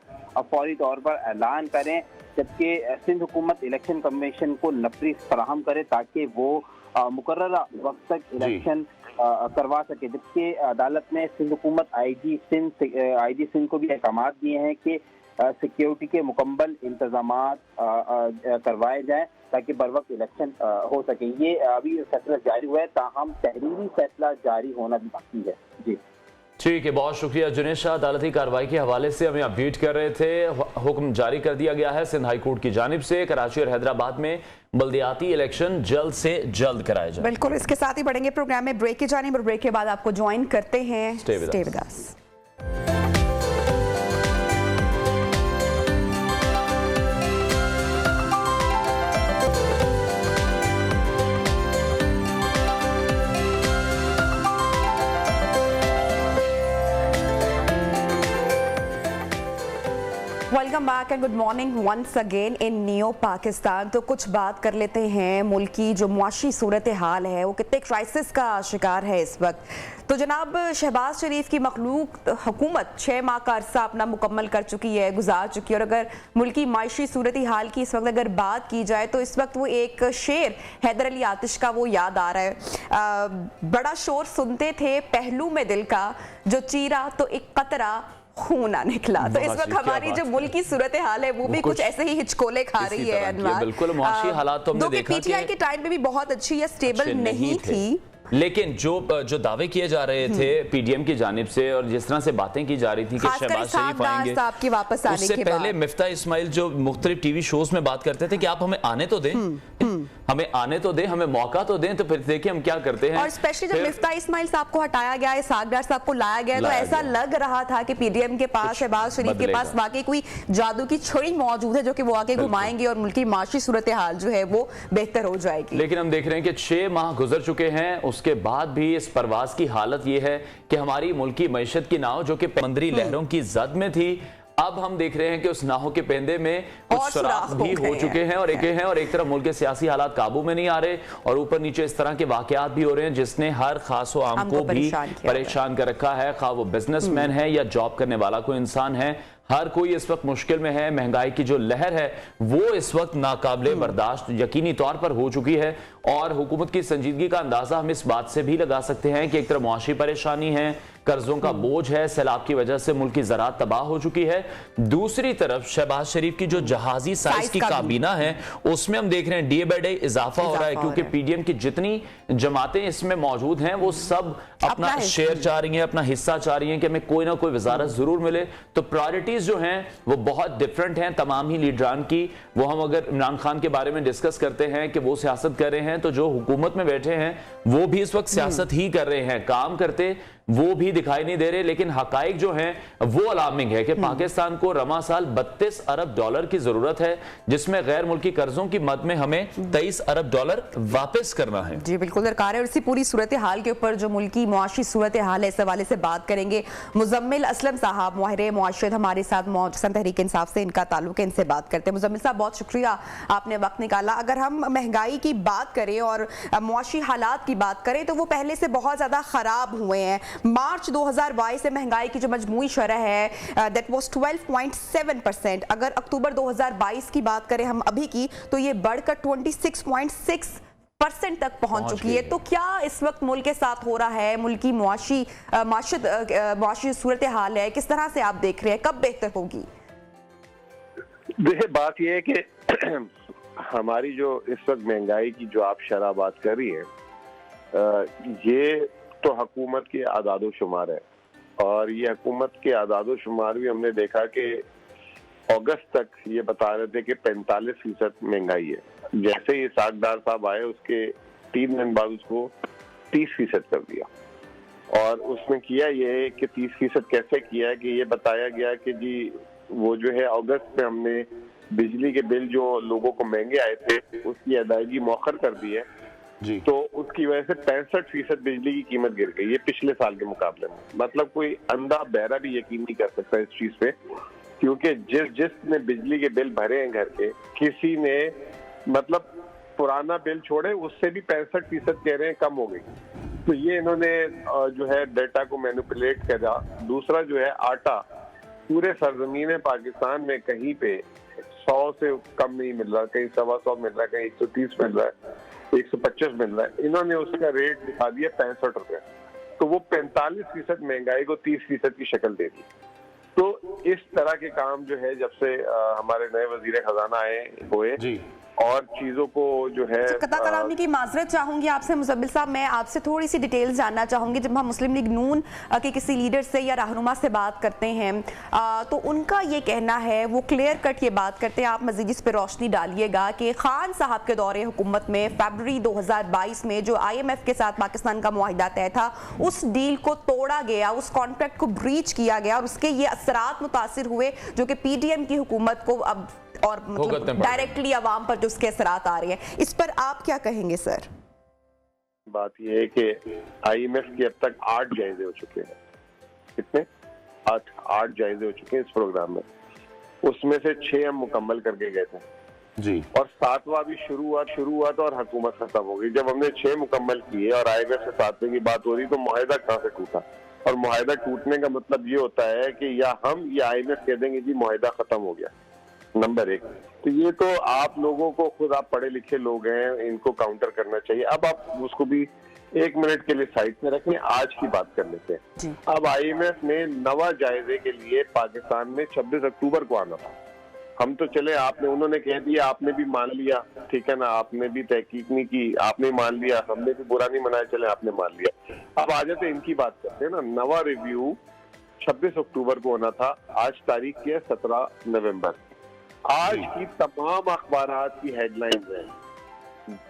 फौरी तौर पर ऐलान करें, जबकि सिंध हुकूमत इलेक्शन कमीशन को नफरीस फराहम करे ताकि वो मुकर्ररा वक्त तक इलेक्शन करवा सके। जबकि अदालत ने सिंध हुकूमत आईजी सिंध को भी अहकाम दिए हैं कि सिक्योरिटी के मुकम्मल इंतजामात करवाए जाएं ताकि बर वक्त इलेक्शन हो सके। ये अभी फैसला जारी हुआ है, ताहम तहरीरी फैसला जारी होना भी बाकी है। जी ठीक है, बहुत शुक्रिया जुनेद शाह, अदालती कार्रवाई के हवाले से हमें अपडेट कर रहे थे। हुक्म जारी कर दिया गया है सिंध हाई कोर्ट की जानिब से, कराची और हैदराबाद में बल्दियाती इलेक्शन जल्द से जल्द कराए जाए। बिल्कुल, इसके साथ ही बढ़ेंगे प्रोग्राम में ब्रेक की जानिब, और ब्रेक के बाद आपको ज्वाइन करते हैं। Stay with us. Welcome back and good morning once again in Neo Pakistan. तो कुछ बात कर लेते हैं, मुल्क की जो मुआशी सूरत हाल है वो कितने क्राइसिस का शिकार है इस वक्त। तो जनाब शहबाज शरीफ की मखलूक हुकूमत 6 माह का अरसा अपना मुकम्मल कर चुकी है, गुजार चुकी है, और अगर मुल्क की माशी सूरत हाल की इस वक्त अगर बात की जाए तो इस वक्त वो एक शेर हैदर अली आतिश का वो याद आ रहा है। बड़ा शोर सुनते थे पहलू में दिल का, जो चीरा तो एक कतरा खून ना निकला। तो इस वक्त हमारी जो मुल्क की सूरत हाल है वो भी कुछ ऐसे ही हिचकोले खा रही है। बिल्कुल, मुआशी हालात तो हमने देखा कि पीटीआई के टाइम में भी बहुत अच्छी या स्टेबल नहीं थी, लेकिन जो दावे किए जा रहे थे पीडीएम की जानिब से, और जिस तरह से बातें की जा रही थी कि शहबाज शरीफ आएंगे, आपकी वापस आने उससे पहले मिफ्ता इस्माइल जो मुख्तलिफ टीवी शोज में बात करते थे कि आप हमें आने तो दें, हमें आने तो दें, हमें मौका तो दें, तो फिर देखिए हम क्या करते हैं। और स्पेशली जब मिफ्ता इस्माइल साहब को हटाया गया, इसहाक डार साहब को लाया गया, तो ऐसा लग रहा था कि पीडीएम के पास, शहबाज शरीफ के पास वाकई कोई जादू की छड़ी मौजूद है जो कि वो आके घुमाएंगे और मुल्क की माशी सूरत हाल जो है वो बेहतर हो जाएगी। लेकिन हम देख रहे हैं कि 6 माह गुजर चुके हैं, उसके बाद भी इस परवाज की हालत ये है कि हमारी मुल्क की मईशत की नाव जो कि समंदरी लहरों की जद में थी, अब हम देख रहे हैं कि उस नाहों के पेंदे में कुछ और सुराख भी हो चुके हैं और एक तरफ मुल्क के सियासी हालात काबू में नहीं आ रहे और ऊपर नीचे इस तरह के वाकयात भी हो रहे हैं जिसने हर खास व आम को भी परेशान कर रखा है, खा वो बिजनेसमैन है या जॉब करने वाला कोई इंसान है। हर कोई इस वक्त मुश्किल में है। महंगाई की जो लहर है वो इस वक्त नाकाबिले बर्दाश्त यकीनी तौर पर हो चुकी है और हुकूमत की संजीदगी का अंदाजा हम इस बात से भी लगा सकते हैं कि एक तरफ मुआशी परेशानी है, कर्जों का बोझ है, सैलाब की वजह से मुल्क की ज़राअत तबाह हो चुकी है। दूसरी तरफ शहबाज शरीफ की जो जहाजी साइज की काबीना है उसमें हम देख रहे हैं डे बाय डे इजाफा हो रहा है क्योंकि पीडीएम की जितनी जमातें इसमें मौजूद हैं वो सब अपना शेयर चाह रही हैं, अपना हिस्सा चाह रही हैं कि हमें कोई ना कोई वजारत जरूर मिले। तो प्रायोरिटीज जो हैं वो बहुत डिफरेंट हैं तमाम ही लीडरान की। वो हम अगर इमरान खान के बारे में डिस्कस करते हैं कि वो सियासत कर रहे हैं तो जो हुकूमत में बैठे हैं वो भी इस वक्त सियासत ही कर रहे हैं, काम करते वो भी दिखाई नहीं दे रहे। लेकिन हकाइक जो हैं वो अलार्मिंग है कि पाकिस्तान को रमा साल 32 अरब डॉलर की जरूरत है जिसमें गैर मुल्की कर्जों की मद में हमें 23 अरब डॉलर वापस करना है। जी बिल्कुल दरकार है और इसी पूरी सूरत हाल के ऊपर जो मुल्की मुआशी सूरत हाल है इस हवाले से बात करेंगे। मुजम्मिल असलम साहब माहिर मुआशरत हमारे साथ मौजूद, तहरीक इंसाफ से इनका ताल्लुक है, इनसे बात करते हैं। मुजम्मिल साहब बहुत शुक्रिया आपने वक्त निकाला। अगर हम महंगाई की बात करें और मुआशी हालात की बात करें तो वो पहले से बहुत ज्यादा खराब हुए हैं। मार्च 2022 से महंगाई की जो मजमूई शरह है दैट वाज 12.7%। अगर अक्टूबर 2022 की बात करें हम अभी की तो ये बढ़कर 26.6% तक पहुंच चुकी है। तो क्या इस वक्त मुल्क के साथ हो रहा है, मुल्क की मुआशी सूरत हाल है, किस तरह से आप देख रहे हैं, कब बेहतर होगी? देखिए बात यह है कि हमारी जो इस वक्त महंगाई की जो आप शरह बात कर रही हैं ये तो हुकूमत के आदादो शुमार है और ये हुकूमत के आदादो शुमार भी हमने देखा कि अगस्त तक ये बता रहे थे कि 45% महंगाई है। जैसे ही सागदार साहब आए उसके 3 दिन बाद उसको 30% कर दिया और उसमें किया ये कि 30% कैसे किया है कि ये बताया गया कि जी वो जो है अगस्त में हमने बिजली के बिल जो लोगों को महंगे आए थे उसकी अदायगी मौखर कर दी है जी। तो उसकी वजह से 65% बिजली की कीमत गिर गई है पिछले साल के मुकाबले में। मतलब कोई अंधा बहरा भी यकीन नहीं कर सकता इस चीज पे क्योंकि जिसने बिजली के बिल भरे हैं घर के किसी ने मतलब पुराना बिल छोड़े उससे भी 65% कह रहे हैं कम हो गई। तो ये इन्होंने जो है डेटा को मैनिपुलेट करा। दूसरा जो है आटा पूरे सरजमीन पाकिस्तान में कहीं पे 100 से कम नहीं मिल रहा, कहीं 125 मिल रहा है, कहीं 130 मिल रहा है, 125 मिल रहा है। इन्होंने उसका रेट दिखा दिया 65 रुपए। तो वो 45% महंगाई को 30% की शक्ल दे दी। तो इस तरह के काम जो है जब से हमारे नए वजीर खजाना आए हुए और चीजों को जो है कता कलामी की माजरत चाहूंगी आपसे मुजम्मिल साहब। मैं आपसे थोड़ी सी डिटेल्स जानना चाहूंगी। जब हम मुस्लिम लीग नून के किसी लीडर से या रहनुमा से बात करते हैं तो उनका ये कहना है, वो क्लियर कट ये बात करते हैं, आप मजीद इस पर रोशनी डालिएगा कि खान साहब के दौरे हुकूमत में फरवरी 2022 में जो IMF के साथ पाकिस्तान का मुआहिदा तय था उस डील को तोड़ा गया, उस कॉन्ट्रैक्ट को ब्रीच किया गया और उसके ये असरात मुतासिर हुए जो कि PDM की हुकूमत को अब और मतलब डायरेक्टली अवाम पर जो उसके असरात आ रहे हैं। इस पर आप क्या कहेंगे सर? बात यह है कि IMF के अब तक 8 जायजे हो चुके हैं। कितने? 8 जायजे हो चुके हैं इस प्रोग्राम में। उसमें से 6 हम मुकम्मल करके गए थे जी और 7वां भी शुरू हुआ था और हुकूमत खत्म हो गई। जब हमने 6 मुकम्मल किए और IMF से 7वें की बात हो रही तो मुआहिदा कहाँ से टूटा? और मुआहिदा टूटने का मतलब ये होता है कि या हम या IMF कह देंगे जी मुआहिदा खत्म हो गया, नंबर 1। तो ये तो आप लोगों को खुद, आप पढ़े लिखे लोग हैं, इनको काउंटर करना चाहिए। अब आप उसको भी 1 मिनट के लिए साइड में रखें, आज की बात कर लेते हैं। अब IMF ने नवा जायजे के लिए पाकिस्तान में 26 अक्टूबर को आना था। हम तो चले, आपने उन्होंने कह दिया, आपने भी मान लिया, ठीक है ना, आपने भी तहकीक नहीं की, आपने मान लिया, हमने भी बुरा नहीं मनाया, चले आपने मान लिया। अब आ जाते इनकी बात करते हैं ना। नवा रिव्यू 26 अक्टूबर को होना था, आज तारीख की है 17 नवंबर। आज की तमाम अखबारात की हेडलाइंस हैं,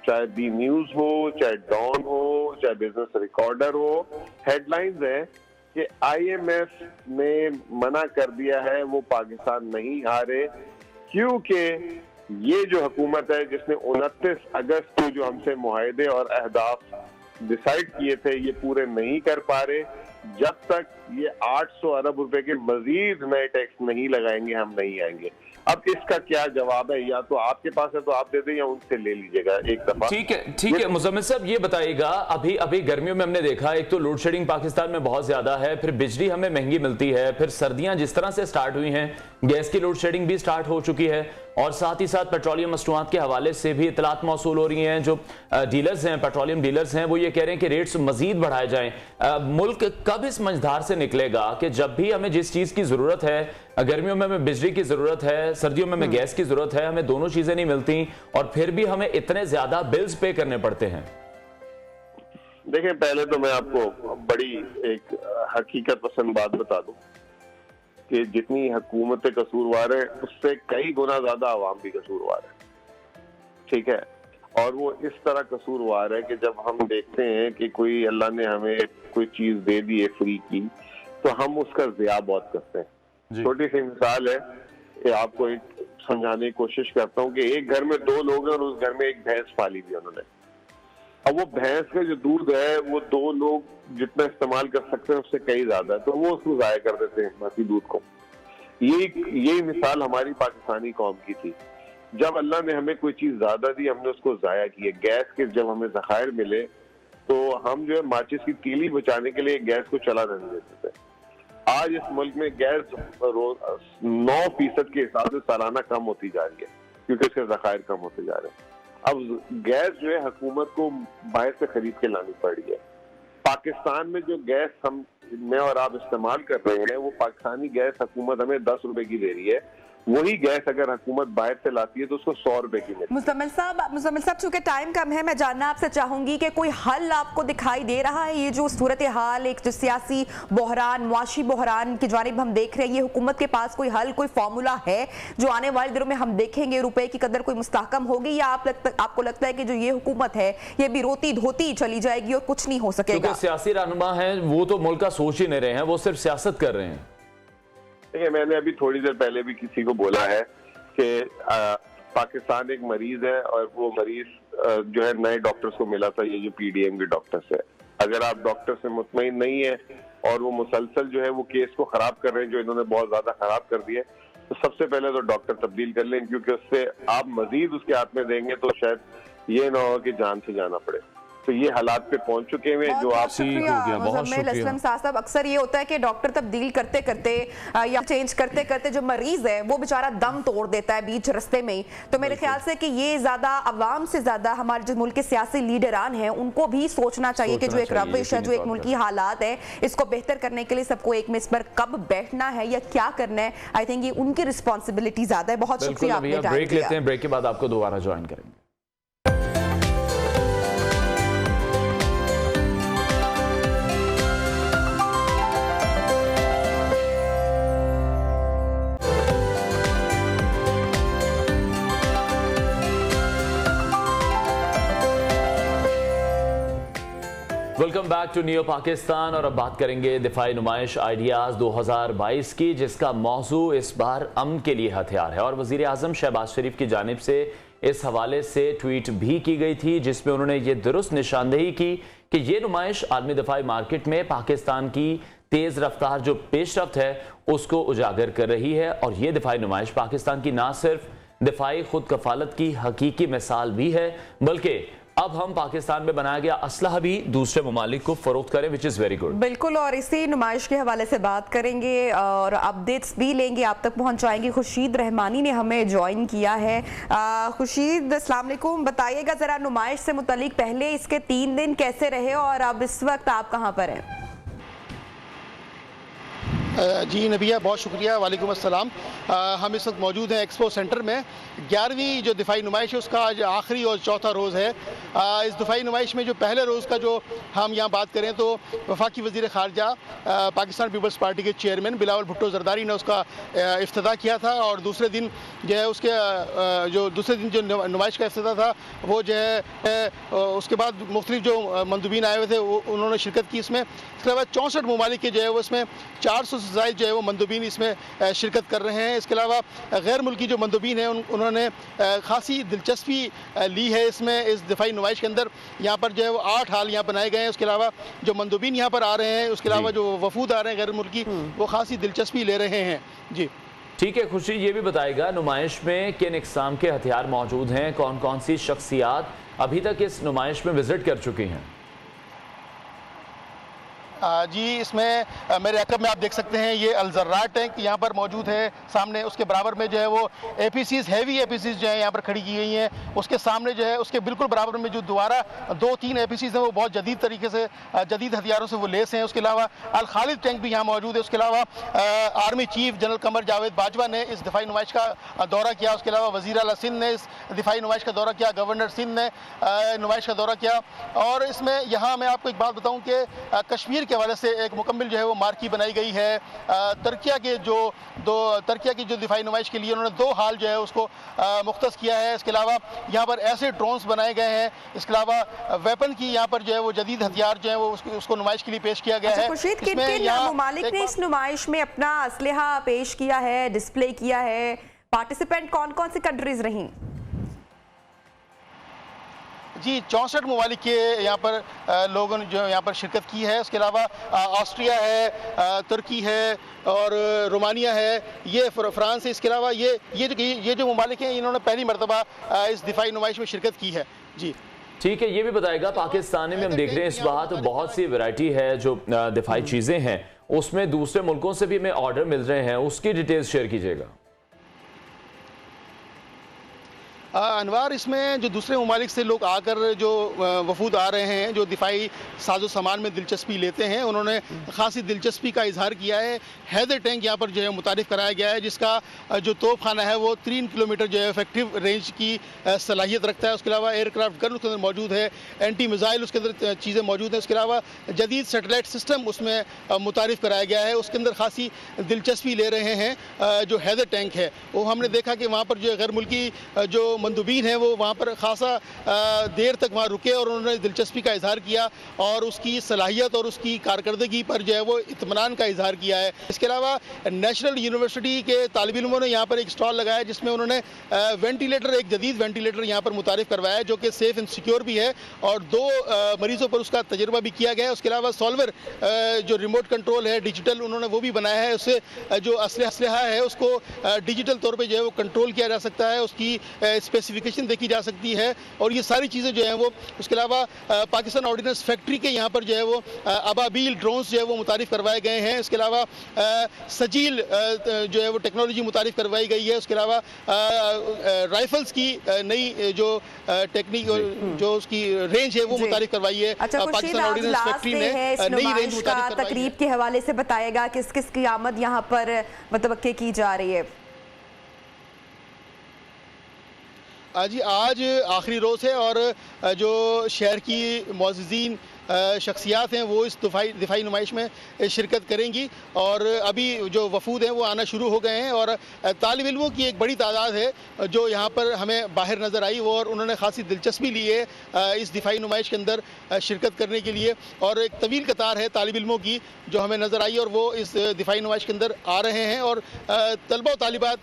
चाहे दी न्यूज हो, चाहे डॉन हो, चाहे बिजनेस रिकॉर्डर हो, हेडलाइंस है कि IMF ने मना कर दिया है, वो पाकिस्तान नहीं हारे क्योंकि ये जो हुकूमत है जिसने 29 अगस्त को जो हमसे मुआहदे और अहदाफ डिसाइड किए थे ये पूरे नहीं कर पा रहे। जब तक ये 800 अरब रुपए के मजीद नए टैक्स नहीं लगाएंगे हम नहीं आएंगे। अब इसका क्या जवाब है, या तो आपके पास है तो आप दे दें या उनसे ले लीजिएगा एक दफा। ठीक है मुजम्मिल साहब, ये बताइएगा, अभी गर्मियों में हमने देखा एक तो लोड शेडिंग पाकिस्तान में बहुत ज्यादा है, फिर बिजली हमें महंगी मिलती है, फिर सर्दियां जिस तरह से स्टार्ट हुई हैं, गैस की लोड शेडिंग भी स्टार्ट हो चुकी है, और साथ ही साथ पेट्रोलियम मसनूआत के हवाले से भी इतलात मौसूल हो रही हैं। जो डीलर्स हैं, पेट्रोलियम डीलर्स हैं, वो ये कह रहे हैं कि रेट्स मजीद बढ़ाए जाएं। मुल्क कब इस मंझधार से निकलेगा कि जब भी हमें जिस चीज की जरूरत है, गर्मियों में हमें बिजली की जरूरत है, सर्दियों में हमें गैस की जरूरत है, हमें दोनों चीजें नहीं मिलती और फिर भी हमें इतने ज्यादा बिल्स पे करने पड़ते हैं? देखें, पहले तो मैं आपको बड़ी एक हकीकत पसंद बात बता दूं कि जितनी हुकूमतें कसूरवार है उससे कई गुना ज्यादा आवाम भी कसूरवार है, ठीक है। और वो इस तरह कसूरवार है कि जब हम देखते हैं कि कोई अल्लाह ने हमें कोई चीज दे दी है फ्री की, तो हम उसका ज़िया बहुत करते हैं। छोटी सी मिसाल है कि आपको एक समझाने की कोशिश करता हूँ कि एक घर में 2 लोग हैं और उस घर में एक भैंस पाली हुई उन्होंने। अब वो भैंस का जो दूध है वो 2 लोग जितना इस्तेमाल कर सकते हैं उससे कई ज्यादा है, तो वो उसको जाया कर देते हैं बाकी दूध को। यही मिसाल हमारी पाकिस्तानी कौम की थी। जब अल्लाह ने हमें कोई चीज ज्यादा दी हमने उसको जाया किया। गैस के जब हमें ज़खायर मिले तो हम जो है माचिस की तीली बचाने के लिए गैस को चला नहीं देते थे। आज इस मुल्क में गैस 9% के हिसाब से सालाना कम होती जा रही है क्योंकि इसके ज़खायर कम होते जा रहे हैं। अब गैस जो है हुकूमत को बाहर से खरीद के लानी पड़ रही है। पाकिस्तान में जो गैस मैं और आप इस्तेमाल कर रहे हैं वो पाकिस्तानी गैस हुकूमत हमें 10 रुपए की दे रही है। वही गैस अगर हुकूमत बाहर से लाती है तो उसको 100 रुपए की मिलती है। मुज़म्मिल साहब चूंकि टाइम कम है, मैं जानना आपसे चाहूंगी कि कोई हल आपको दिखाई दे रहा है? ये जो सूरत हाल, एक जो सियासी बहरान, मुआशी बहरान की जानिब हम देख रहे हैं, ये हुकूमत के पास कोई हल, कोई फार्मूला है जो आने वाले दिनों में हम देखेंगे रुपए की कदर कोई मुस्तहकम होगी, या आपको लगता है कि जो ये हुकूमत है ये भी रोती धोती चली जाएगी और कुछ नहीं हो सकेगा? सियासी रहनुमा है वो तो मुल्क का सोच ही नहीं रहे हैं, वो सिर्फ सियासत कर रहे हैं। देखिए, मैंने अभी थोड़ी देर पहले भी किसी को बोला है कि पाकिस्तान एक मरीज है और वो मरीज जो है नए डॉक्टर्स को मिला था, ये जो पीडीएम के डॉक्टर्स है। अगर आप डॉक्टर से मुतमईन नहीं है और वो मुसलसल जो है वो केस को खराब कर रहे हैं, जो इन्होंने बहुत ज्यादा खराब कर दिया, तो सबसे पहले तो डॉक्टर तब्दील कर लें, क्योंकि उससे आप मजीद उसके हाथ में देंगे तो शायद ये ना हो कि जान से जाना पड़े। तो ये हालात पे पहुंच चुके हैं जो आप साहब, अक्सर ये होता है कि डॉक्टर तब्दील करते करते या चेंज करते करते जो मरीज है वो बेचारा दम तोड़ देता है बीच रास्ते में। तो मेरे ख्याल से कि ये ज्यादा अवाम से ज्यादा हमारे जो मुल्क के सियासी लीडरान हैं उनको भी सोचना चाहिए कि जो एक रविश है, जो एक मुल्की हालात है, इसको बेहतर करने के लिए सबको एक मेज पर कब बैठना है या क्या करना है, आई थिंक ये उनकी रिस्पॉन्सिबिलिटी ज्यादा है। बहुत शुक्रिया। ब्रेक लेते हैं, ब्रेक के बाद आपको दोबारा ज्वाइन करेंगे। Welcome back to new Pakistan और अब बात करेंगे दिफाई नुमाइश आइडियाज 2022 की, जिसका मौजू इस बार अमन के लिए हथियार है। और वजीर आजम शहबाज शरीफ की जानिब से इस हवाले से ट्वीट भी की गई थी जिसमें उन्होंने ये दुरुस्त निशानदेही की कि ये नुमाइश आलमी दिफाई मार्केट में पाकिस्तान की तेज रफ्तार जो पेशरफ्त है उसको उजागर कर रही है। और ये दिफाई नुमाइश पाकिस्तान की ना सिर्फ दिफाई खुद कफालत की हकीकी मिसाल भी है, बल्कि अब हम पाकिस्तान में बनाया गया असलहा भी दूसरे ममालिक को फरोख्त करें, विच इज़ वेरी गुड। बिल्कुल, और इसी नुमाइश के हवाले से बात करेंगे और अपडेट्स भी लेंगे, आप तक पहुंचाएंगे। खुर्शीद रहमानी ने हमें ज्वाइन किया है। खुर्शीद, अस्सलाम वालेकुम, बताइएगा ज़रा नुमाइश से मुतालिक पहले इसके 3 दिन कैसे रहे और अब इस वक्त आप कहाँ पर हैं? जी नबिया, बहुत शुक्रिया। वालेकुम अस्सलाम। हम इस वक्त मौजूद हैं एक्सपो सेंटर में। 11वीं जो दिफाई नुमाइश है उसका आज आखिरी और चौथा रोज़ है। इस दिफाई नुमाइश में जो पहले रोज़ का जो हम यहाँ बात करें तो वफाकी वज़ीर ख़ारजा पाकिस्तान पीपल्स पार्टी के चेयरमैन बिलावल भुट्टो ज़रदारी ने उसका इफ्तिताह किया था। और दूसरे दिन जो है उसके जो नुमाइश का इफ्तिताह था वो जो है उसके बाद मुख्तलिफ जो मंदूबीन आए हुए थे उन्होंने शिरकत की इसमें। इसके बाद 64 ममालिक के जो है वो इसमें 400 ज़ाइल जो है वो मंदोबीन इसमें शिरकत कर रहे हैं। इसके अलावा गैर मुल्की जो मंदोबीन हैं उन्होंने खासी दिलचस्पी ली है इसमें, इस दिफाई नुमाइश के अंदर। यहाँ पर जो है वो 8 हाल यहाँ बनाए गए हैं। उसके अलावा जो मंदोबीन यहाँ पर आ रहे हैं, उसके अलावा जो वफूद आ रहे हैं गैर मुल्की, वो खासी दिलचस्पी ले रहे हैं। जी ठीक है खुर्शीद, ये भी बताएगा नुमाइश में किन इकसाम के हथियार मौजूद हैं, कौन कौन सी शख्सियात अभी तक इस नुमाइश में विजिट कर चुकी हैं? जी इसमें मेरे अकब में आप देख सकते हैं ये अल-जर्रार टैंक यहाँ पर मौजूद है सामने। उसके बराबर में जो है वो APCs, हैवी APCs जो है यहाँ पर खड़ी की गई हैं। उसके सामने जो है उसके बिल्कुल बराबर में जो दोबारा 2-3 APCs हैं वो बहुत जदीद तरीके से, जदीद हथियारों से वो लेस हैं। उसके अलावा अल-खालिद टैंक भी यहाँ मौजूद है। उसके अलावा army chief general Qamar Javed Bajwa ने इस दिफाई नुमाइश का दौरा किया। उसके अलावा वज़ीर आला सिंध ने इस दिफाई नुमाइश का दौरा किया, गवर्नर सिंध ने नुमाइश का दौरा किया। और इसमें यहाँ मैं आपको एक बात बताऊँ कि कश्मीर के हवाले से एक मुकम्मल जो है वो मार्की बनाई गई है। तुर्किया की जो दिफाई नुमाइश के लिए उन्होंने 2 हाल जो है उसको मुख्तस किया है। इसके अलावा यहाँ पर ऐसे ड्रोन्स बनाए गए हैं। इसके अलावा वेपन की यहाँ पर जो है वो जदीद हथियार जो है वो उसको नुमाइश के लिए पेश किया गया है। खुर्शीद, किन ममालिक ने इस नुमाइश में अपना असलहा पेश किया है, डिस्प्ले किया है? पार्टिसिपेंट कौन कौन सी कंट्रीज रही? जी 64 ममालिक के यहाँ पर लोगों ने जो यहाँ पर शिरकत की है। उसके अलावा ऑस्ट्रिया है, तुर्की है और रोमानिया है, ये फ्रांस है। इसके अलावा ये जो ममालिक हैं इन्होंने पहली मरतबा इस दिफाई नुमाइश में शिरकत की है। जी ठीक है, ये भी बताएगा पाकिस्तानी में हम देख रहे हैं इस बात बहुत सी वैरायटी है जो दिफाई चीज़ें हैं, उसमें दूसरे मुल्कों से भी हमें ऑर्डर मिल रहे हैं, उसकी डिटेल्स शेयर कीजिएगा। अनवार, इसमें जो दूसरे ममालिक से लोग आकर जो वफूद आ रहे हैं, जो दिफाई साजो सामान में दिलचस्पी लेते हैं, उन्होंने खासी दिलचस्पी का इजहार किया है। हैदर टैंक यहाँ पर जो है मुतारिफ कराया गया है, जिसका जो तोप खाना है वो 3 किलोमीटर जो है इफेक्टिव रेंज की सलाहियत रखता है। उसके अलावा एयरक्राफ्ट गन उसके अंदर मौजूद है, एंटी मिसाइल उसके अंदर चीज़ें मौजूद हैं। उसके अलावा जदीद सेटेलाइट सिस्टम उसमें मुतारिफ कराया गया है। उसके अंदर खासी दिलचस्पी ले रहे हैं जो हैदर टैंक है। वो हमने देखा कि वहाँ पर जो गैर मुल्की जो मंदूबीन है वो वहाँ पर खासा देर तक वहाँ रुके और उन्होंने दिलचस्पी का इजहार किया और उसकी सलाहियत और उसकी कारकर्दगी पर जो है वो इत्मीनान का इजहार किया है। इसके अलावा नेशनल यूनिवर्सिटी के तालिब इल्मों ने यहाँ पर एक स्टॉल लगाया जिसमें उन्होंने वेंटिलेटर, एक जदीद वेंटिलेटर यहाँ पर मुतारिफ करवाया जो कि सेफ एंड सिक्योर भी है और 2 मरीजों पर उसका तजर्बा भी किया गया है। उसके अलावा सॉल्वर जो रिमोट कंट्रोल है डिजिटल, उन्होंने वो भी बनाया है। उससे जो असलहा है उसको डिजिटल तौर पर जो है वो कंट्रोल किया जा सकता है, उसकी स्पेसिफिकेशन देखी जा सकती है और ये सारी चीज़ें जो हैं वो। उसके अलावा पाकिस्तान ऑर्डिनेंस फैक्ट्री के यहाँ पर जो है वो अबाबील ड्रोन्स जो है वो मुतारिफ करवाए गए हैं। इसके अलावा सजील जो है वो टेक्नोलॉजी मुतारिफ करवाई गई है। उसके अलावा राइफल्स की नई जो टेक्निक जो उसकी रेंज है वो मुतारिफ करवाई है। पाकिस्तान ऑर्डिनेंस फैक्ट्री ने नई रेंज मुतारिफ करवाई है। तकरीब के हवाले से बताएगा किस किस की आमद यहाँ पर मुतवक्के की जा रही है? जी आज आखिरी रोज़ है और जो शहर की मुअज़्ज़िज़ीन शख्सियात हैं वो इस दिफाई नुमाइश में शिरकत करेंगी और अभी जो वफूद हैं वो आना शुरू हो गए हैं और तालिब इल्मों की एक बड़ी तादाद है जो यहाँ पर हमें बाहर नज़र आई वो और उन्होंने खासी दिलचस्पी ली है इस दिफाई नुमाइश के अंदर शिरकत करने के लिए और एक तवील कतार है तालिब इल्मों की जो हमें नज़र आई और वो इस दिफाई नुमाइश के अंदर आ रहे हैं और तलबा और तालिबात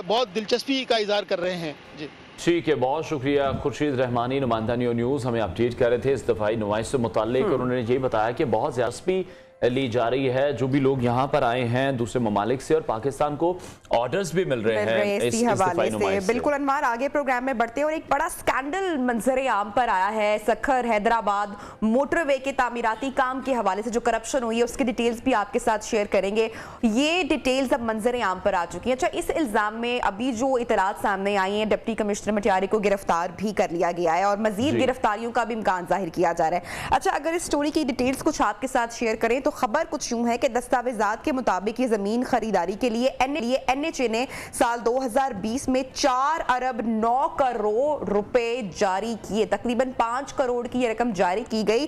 बहुत दिलचस्पी का इजहार कर रहे हैं। जी ठीक है, बहुत शुक्रिया खुर्शीद रहमानी, नुमाइंदा न्यू न्यूज़ हमें अपडेट कर रहे थे इस दफ़ाई नुमाइश से मुताल्लिक और उन्होंने ये बताया कि बहुत ज़्यादा ली जा रही है। जो भी लोग यहाँ पर आए हैं दूसरे ममालिक से और पाकिस्तान को ऑर्डर्स भी मिल रहे हैं इस हवाले से। बिल्कुल अनवार, आगे प्रोग्राम में बढ़ते हैं और एक बड़ा स्कैंडल मंजरे आम पर आया है सखर हैदराबाद मोटरवे के तामीराती काम के हवाले से जो करप्शन हुई है उसकी डिटेल्स भी आपके साथ शेयर करेंगे। ये डिटेल्स अब मंजरे आम पर आ चुकी है। अच्छा, इस इल्जाम में अभी जो इतलात सामने आई है डिप्टी कमिश्नर मटियारी को गिरफ्तार भी कर लिया गया है और मजीद गिरफ्तारियों का भी इम्कान जाहिर किया जा रहा है। अच्छा, अगर इस स्टोरी की डिटेल्स कुछ आपके साथ शेयर करें तो खबर कुछ यूं है कि दस्तावेजात के मुताबिक ये जमीन खरीदारी के लिए एनएचए ने साल 2020 में 4 अरब 9 करोड़ रुपए जारी किए, तकरीबन 5 करोड़ की ये रकम जारी की गई।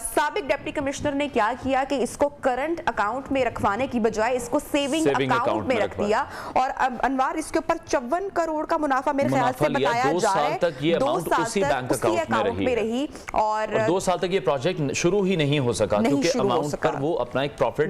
साबिक डिप्टी कमिश्नर ने क्या किया कि इसको करंट अकाउंट में रखवाने की बजाय इसको सेविंग अकाउंट में रख दिया और अब अनवार इसके ऊपर 54 करोड़ का मुनाफा मेरे ख्याल से बताया जा रहा है। 2 साल तक उसी बैंक अकाउंट में रही और 2 साल तक ये प्रोजेक्ट शुरू ही नहीं हो सका क्योंकि अमाउंट और वो अपना एक प्रॉफिट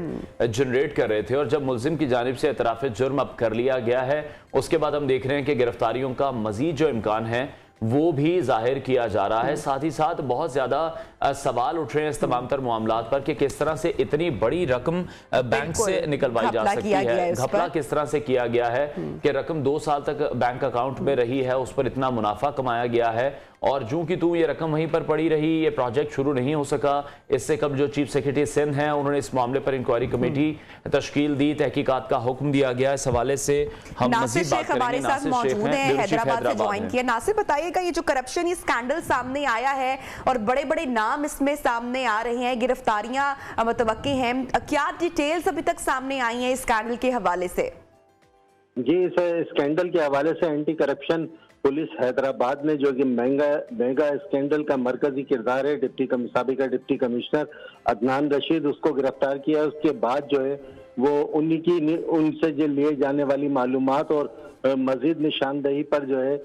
जनरेट कर रहे थे। और जब मुल्जिम की जानिब से एतराफ़ जुर्म अब कर लिया गया है, उसके बाद हम देख रहे हैं कि गिरफ्तारियों का मजीद जो इम्कान है वो भी जाहिर किया जा रहा है। साथ ही साथ बहुत ज़्यादा सवाल उठ रहे हैं इस तमाम तर मामलात पर कि किस तरह से इतनी बड़ी रकम बैंक से निकलवाई जा सकती है, घपला किस तरह से किया गया है कि रकम 2 साल तक बैंक अकाउंट में रही है, उस पर इतना मुनाफा कमाया गया है और जूं की तूं ये रकम वहीं पर पड़ी रही, ये प्रोजेक्ट शुरू नहीं हो सका। इससे कब जो चीफ सेक्रेटरी सिंध हैं उन्होंने इस मामले पर इंक्वायरी कमेटी तश्कील दी, तहकीकात का हुक्म दिया गया। इस हवाले से हम मज़ीद बात करेंगे। हमारे साथ मौजूद हैं, हैदराबाद से ज्वाइन किया। नासिर बताइएगा, ये जो करप्शन ये स्कैंडल सामने आया है और बड़े बड़े नाम इसमें सामने आ रहे हैं, गिरफ्तारियां मुतवक्की हैं, क्या डिटेल्स अभी तक सामने आई हैं इस स्कैंडल के हवाले से? जी, इस स्कैंडल के हवाले से एंटी करप्शन पुलिस हैदराबाद में जो कि मेगा स्कैंडल का मरकजी किरदार है, साबिका डिप्टी कमिश्नर अदनान रशीद, उसको गिरफ्तार किया। उसके बाद जो है वो उनसे जो लिए जाने वाली मालूमात और मजीद निशानदही पर जो है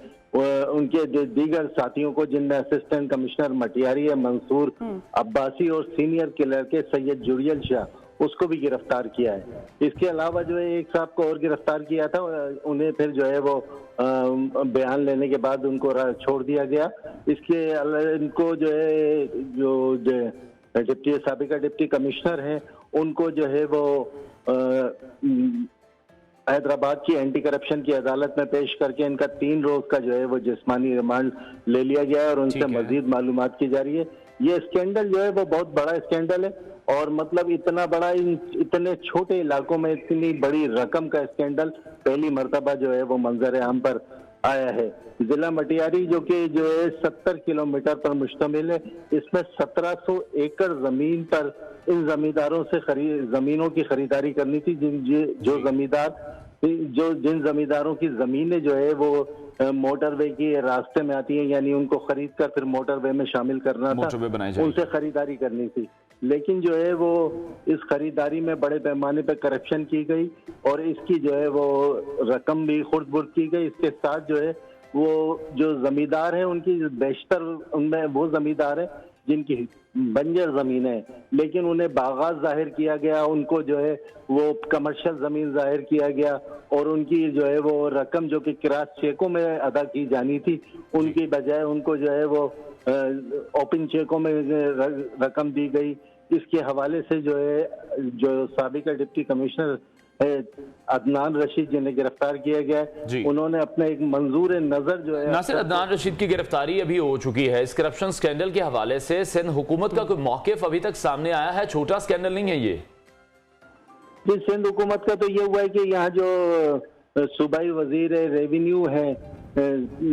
उनके दीगर साथियों को, जिनमें असिस्टेंट कमिश्नर मटियारी है मंसूर अब्बासी और सीनियर क्लर्क के सैयद जुड़ियल शाह, उसको भी गिरफ्तार किया है। इसके अलावा जो है एक साहब को और गिरफ्तार किया था, उन्हें फिर जो है वो बयान लेने के बाद उनको छोड़ दिया गया। इनको जो है जो साबिका डिप्टी कमिश्नर हैं उनको जो है वो हैदराबाद की एंटी करप्शन की अदालत में पेश करके इनका 3 रोज का जो है वो जिस्मानी रिमांड ले लिया गया है और उनसे मजीद मालूमात की जा रही है। ये स्कैंडल जो है वो बहुत बड़ा स्कैंडल है और मतलब इतना बड़ा, इतने छोटे इलाकों में इतनी बड़ी रकम का स्कैंडल पहली मर्तबा जो है वो मंजर आम पर आया है। जिला मटियारी जो कि जो है 70 किलोमीटर पर मुश्तमिल है, इसमें 1700 एकड़ जमीन पर इन जमींदारों से जमीनों की खरीदारी करनी थी, जिन जमींदारों की जमीनें जो है वो मोटरवे के रास्ते में आती है, यानी उनको खरीद कर फिर मोटरवे में शामिल करना था, उनसे खरीदारी करनी थी। लेकिन जो है वो इस खरीदारी में बड़े पैमाने पर करप्शन की गई और इसकी जो है वो रकम भी खुर्द-बुर्द की गई। इसके साथ जो है वो जो जमींदार हैं उनकी बेशतर, उनमें वो जमींदार हैं जिनकी बंजर जमीन है लेकिन उन्हें बागात जाहिर किया गया, उनको जो है वो कमर्शियल जमीन जाहिर किया गया और उनकी जो है वो रकम जो कि किराए चेकों में अदा की जानी थी, उनकी बजाय उनको जो है वो ओपन चेकों में रकम दी गई। इसके हवाले से जो है जो साबिका डिप्टी कमिश्नर अदनान रशीद जिन्हें गिरफ्तार किया गया है, उन्होंने अपना एक मंजूर नजर जो है नासिर, अदनान रशीद की गिरफ्तारी अभी हो चुकी है। इस करप्शन स्कैंडल के हवाले से सिंध हुकूमत का कोई मौकिफ अभी तक सामने आया है? छोटा स्कैंडल नहीं है ये। जी, सिंध हुकूमत का तो ये हुआ है कि यहाँ जो सूबाई वजीर रेवेन्यू है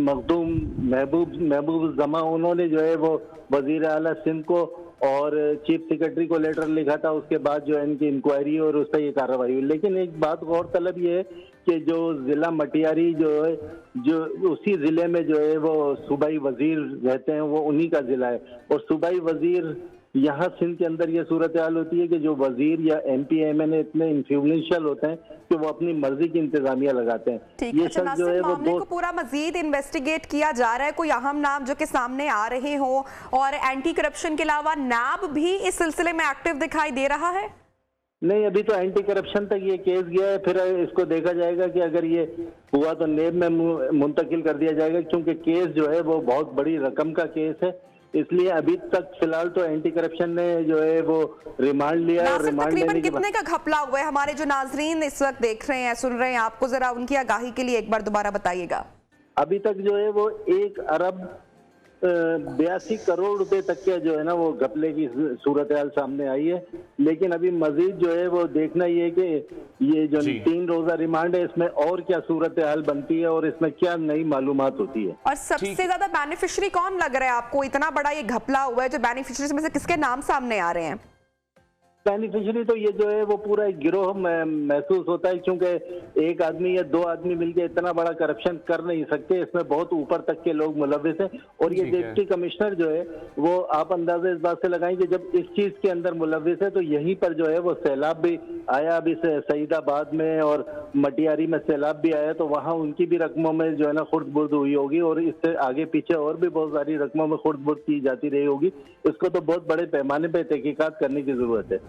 मखदूम महबूब जमा, उन्होंने जो है वो वजीर आला सिंध को और चीफ सेक्रेटरी को लेटर लिखा था। उसके बाद जो है इनकी इंक्वायरी और उस पर ये कार्रवाई हुई। लेकिन एक बात गौरतलब ये है कि जो जिला मटियारी जो है, जो उसी जिले में जो है वो सूबाई वजीर रहते हैं, वो उन्हीं का जिला है। और सूबाई वजीर यहाँ सिंध के अंदर ये सूरत हाल होती है कि जो वजीर या MP MNA इतने इन्फ्लुएंशियल होते हैं कि वो अपनी मर्जी की इंतजामिया लगाते हैं। ये सब जो है वो पूरा मजीद इन्वेस्टिगेट किया जा रहा है, कोई अहम नाम जो कि सामने आ रहे हो और एंटी करप्शन के अलावा नैब भी इस सिलसिले में एक्टिव दिखाई दे रहा है? नहीं, अभी तो एंटी करप्शन तक ये केस गया है, फिर इसको देखा जाएगा कि अगर ये हुआ तो नेब में मुंतकिल कर दिया जाएगा, क्योंकि केस जो है वो बहुत बड़ी रकम का केस है। इसलिए अभी तक फिलहाल तो एंटी करप्शन ने जो है वो रिमांड लिया है। रिमांड लेने के कितने का घपला हुआ है? हमारे जो नाजरीन इस वक्त देख रहे हैं, सुन रहे हैं, आपको जरा उनकी आगाही के लिए एक बार दोबारा बताइएगा। अभी तक जो है वो 1 अरब 82 करोड़ रुपए तक के जो है ना वो घपले की सूरत हाल सामने आई है। लेकिन अभी मजीद जो है वो देखना ये है कि ये जो 3 रोजा रिमांड है इसमें और क्या सूरत हाल बनती है और इसमें क्या नई मालूमात होती है। और सबसे ज्यादा बेनिफिशियरी कौन लग रहा है आपको? इतना बड़ा ये घपला हुआ है, जो बेनिफिशियरीज में से किसके नाम सामने आ रहे हैं? बेनिफिशियरी तो ये जो है वो पूरा एक गिरोह महसूस होता है, क्योंकि एक आदमी या 2 आदमी मिलकर इतना बड़ा करप्शन कर नहीं सकते। इसमें बहुत ऊपर तक के लोग मुलविस हैं। और ये डिप्टी कमिश्नर जो है वो आप अंदाजा इस बात से लगाएं कि जब इस चीज के अंदर मुलविस है तो यहीं पर जो है वो सैलाब भी आया, अभी सईदाबाद में और मटियारी में सैलाब भी आया, तो वहाँ उनकी भी रकमों में जो है ना खुर्द-बुर्द हुई होगी और इससे आगे पीछे और भी बहुत सारी रकमों में खुर्द-बुर्द की जाती रही होगी। इसको तो बहुत बड़े पैमाने पर तहकीकात करने की जरूरत है।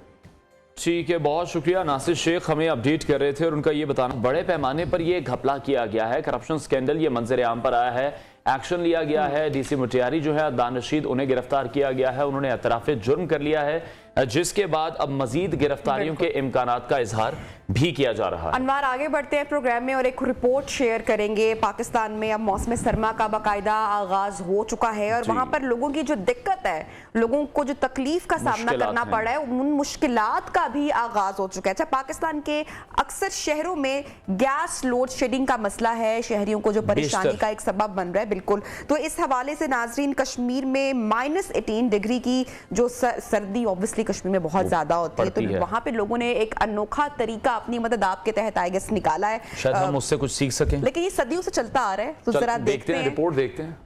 ठीक है, बहुत शुक्रिया। नासिर शेख हमें अपडेट कर रहे थे और उनका ये बताना, बड़े पैमाने पर ये घपला किया गया है, करप्शन स्कैंडल ये मंजर आम पर आया है, एक्शन लिया गया है। डीसी मुटियारी जो है अदनान रशीद, उन्हें गिरफ्तार किया गया है, उन्होंने एतराफ़े जुर्म कर लिया है, जिसके बाद अब मजीद गिरफ्तारियों के इम्कानात का इजहार भी किया जा रहा है। अनवार, आगे बढ़ते हैं प्रोग्राम में और एक रिपोर्ट शेयर करेंगे। पाकिस्तान में अब मौसम सरमा का बाकायदा आगाज हो चुका है और वहां पर लोगों की जो दिक्कत है, लोगों को जो तकलीफ का सामना करना पड़ रहा है, उन मुश्किलात का भी आगाज हो चुका है। अच्छा, पाकिस्तान के अक्सर शहरों में गैस लोड शेडिंग का मसला है, शहरियों को जो परेशानी का एक सबब बन रहा है। बिल्कुल, तो इस हवाले से नाजरीन, कश्मीर में -18 डिग्री की जो सर्दी ऑब्वियसली कश्मीर में बहुत ज्यादा होती है, तो वहां पे लोगों ने एक अनोखा तरीका अपनी मदद आपके तहत आई गेस निकाला है, शायद हम उससे कुछ सीख सकें, लेकिन ये सदियों से चलता आ रहा है। तो जरा देखते हैं, रिपोर्ट देखते हैं।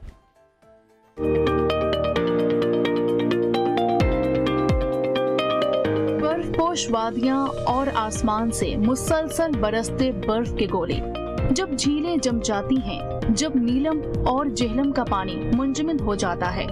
बर्फपोश वादियां और आसमान से मुसलसल बरसते बर्फ के गोले, जब झीलें जम जाती हैं, जब नीलम और जेहलम का पानी मुंजमद हो जाता है,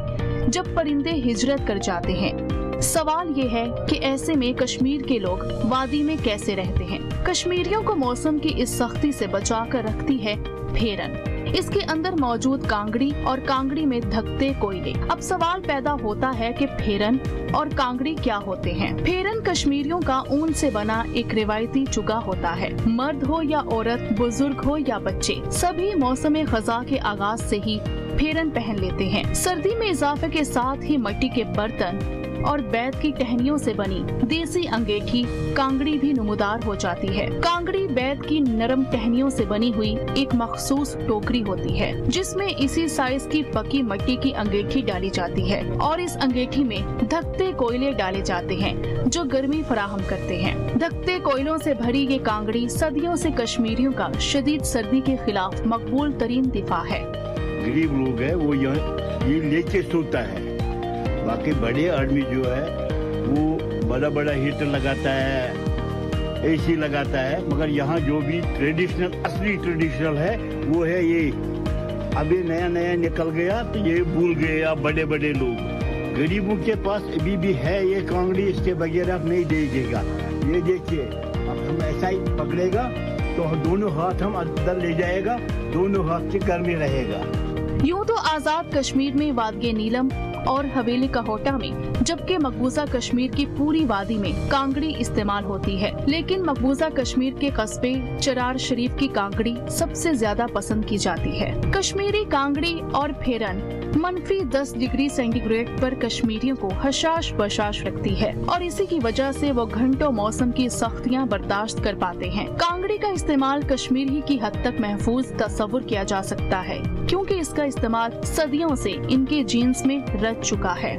जब परिंदे हिजरत कर जाते हैं, सवाल ये है कि ऐसे में कश्मीर के लोग वादी में कैसे रहते हैं। कश्मीरियों को मौसम की इस सख्ती से बचा कर रखती है फेरन, इसके अंदर मौजूद कांगड़ी और कांगड़ी में धकते कोयले। अब सवाल पैदा होता है कि फेरन और कांगड़ी क्या होते हैं। फेरन कश्मीरियों का ऊन से बना एक रिवायती चुगा होता है। मर्द हो या औरत, बुजुर्ग हो या बच्चे, सभी मौसम खज़ा के आगाज से ही फेरन पहन लेते हैं। सर्दी में इजाफे के साथ ही मिट्टी के बर्तन और बैत की टहनियों से बनी देसी अंगेठी कांगड़ी भी नमूदार हो जाती है। कांगड़ी बैत की नरम टहनियों से बनी हुई एक मखसूस टोकरी होती है, जिसमें इसी साइज की पकी मिट्टी की अंगेठी डाली जाती है और इस अंगेठी में धकते कोयले डाले जाते हैं जो गर्मी फराहम करते हैं। धकते कोयलों से भरी ये कांगड़ी सदियों से कश्मीरियों का शदीद सर्दी के खिलाफ मकबूल तरीन दिफा है। गरीब लोग है वो ये लेके सोता है, बाकी बड़े आदमी जो है वो बड़ा बड़ा हीटर लगाता है, एसी लगाता है, मगर यहाँ जो भी ट्रेडिशनल असली ट्रेडिशनल है वो है ये। अभी नया नया निकल गया तो ये भूल गए आप बड़े बड़े लोग। गरीबों के पास अभी भी है ये कांगड़ी, इसके बगैर आप नहीं देगा। ये देखिए, अब हम ऐसा ही पकड़ेगा तो दोनों हाथ हम अंदर ले जाएगा, दोनों हाथ से गर्मी रहेगा। यूं तो आजाद कश्मीर में वादिये नीलम और हवेली कहोटा में, जबकि मकबूजा कश्मीर की पूरी वादी में कांगड़ी इस्तेमाल होती है, लेकिन मकबूजा कश्मीर के कस्बे चरार शरीफ की कांगड़ी सबसे ज्यादा पसंद की जाती है। कश्मीरी कांगड़ी और फेरन -10 डिग्री सेंटीग्रेड पर कश्मीरियों को हशाश बशाश रखती है और इसी की वजह से वो घंटों मौसम की सख्तियां बर्दाश्त कर पाते हैं। कांगड़ी का इस्तेमाल कश्मीर ही की हद तक महफूज तस्वुर किया जा सकता है, क्योंकि इसका इस्तेमाल सदियों से इनके जीन्स में रच चुका है।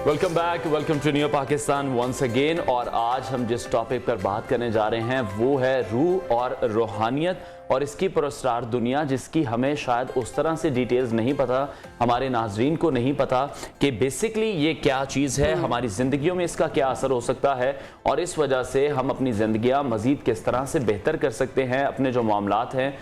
Welcome back, welcome to new Pakistan once again. और आज हम जिस टॉपिक पर बात करने जा रहे हैं वो है रूह और रूहानियत और इसकी पुरस्कार दुनिया, जिसकी हमें शायद उस तरह से डिटेल्स नहीं पता, हमारे नाजरीन को नहीं पता कि बेसिकली ये क्या चीज़ है, हमारी ज़िंदगियों में इसका क्या असर हो सकता है और इस वजह से हम अपनी ज़िंदगियाँ मज़ीद किस तरह से बेहतर कर सकते हैं, अपने जो मामलात हैं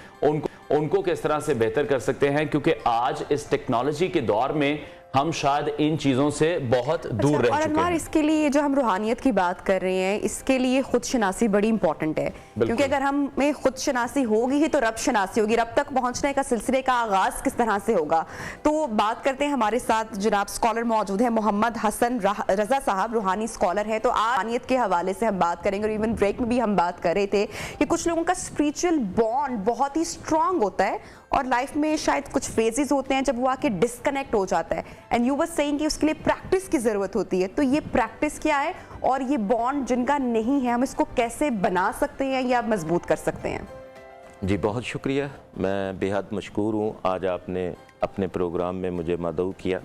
उनको किस तरह से बेहतर कर सकते हैं, क्योंकि आज इस टेक्नोलॉजी के दौर में हम शायद इन चीज़ों से बहुत दूर रह चुके हैं। इसके लिए जो हम रूहानियत की बात कर रहे हैं, इसके लिए खुद शनासी बड़ी इंपॉर्टेंट है, क्योंकि अगर हमें खुद शनासी होगी ही तो रब शनासी होगी। रब तक पहुंचने का सिलसिले का आगाज किस तरह से होगा, तो बात करते हैं। हमारे साथ जनाब स्कॉलर मौजूद है, मोहम्मद हसन रजा साहब रूहानी स्कॉलर है। तो आज रूहानियत के हवाले से हम बात करेंगे और इवन ब्रेक में भी हम बात कर रहे थे कि कुछ लोगों का स्पिरिचुअल बॉन्ड बहुत ही स्ट्रांग होता है और लाइफ में शायद कुछ फेजेस होते हैं जब वो आके डिस्कनेक्ट हो जाता है, एंड यू वर सेइंग कि उसके लिए प्रैक्टिस की ज़रूरत होती है। तो ये प्रैक्टिस क्या है और ये बॉन्ड जिनका नहीं है, हम इसको कैसे बना सकते हैं या मजबूत कर सकते हैं? जी बहुत शुक्रिया, मैं बेहद मशकूर हूँ आज आपने अपने प्रोग्राम में मुझे मदऊ किया।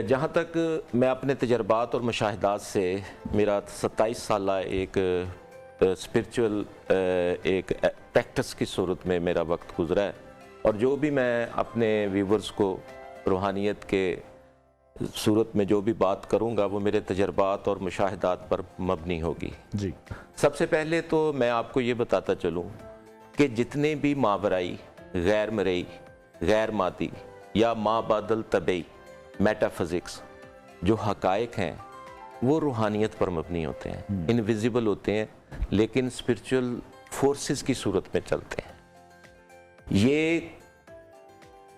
जहाँ तक मैं अपने तजर्बात और मुशाहिदात से, मेरा 27 साल एक स्पिरिचुअल एक प्रैक्टिस की सूरत में मेरा वक्त गुजरा है और जो भी मैं अपने व्यूवर्स को रूहानियत के सूरत में जो भी बात करूंगा वो मेरे तजर्बात और मुशाहिदात पर मबनी होगी। जी। सबसे पहले तो मैं आपको ये बताता चलूं कि जितने भी मावराई, गैर मरई, गैर मादी या माबादल तबई मेटाफिज़िक्स जो हकायक हैं वो रूहानियत पर मबनी होते हैं, इनविजिबल होते हैं लेकिन स्पिरिचुअल फोर्सेस की सूरत में चलते हैं। ये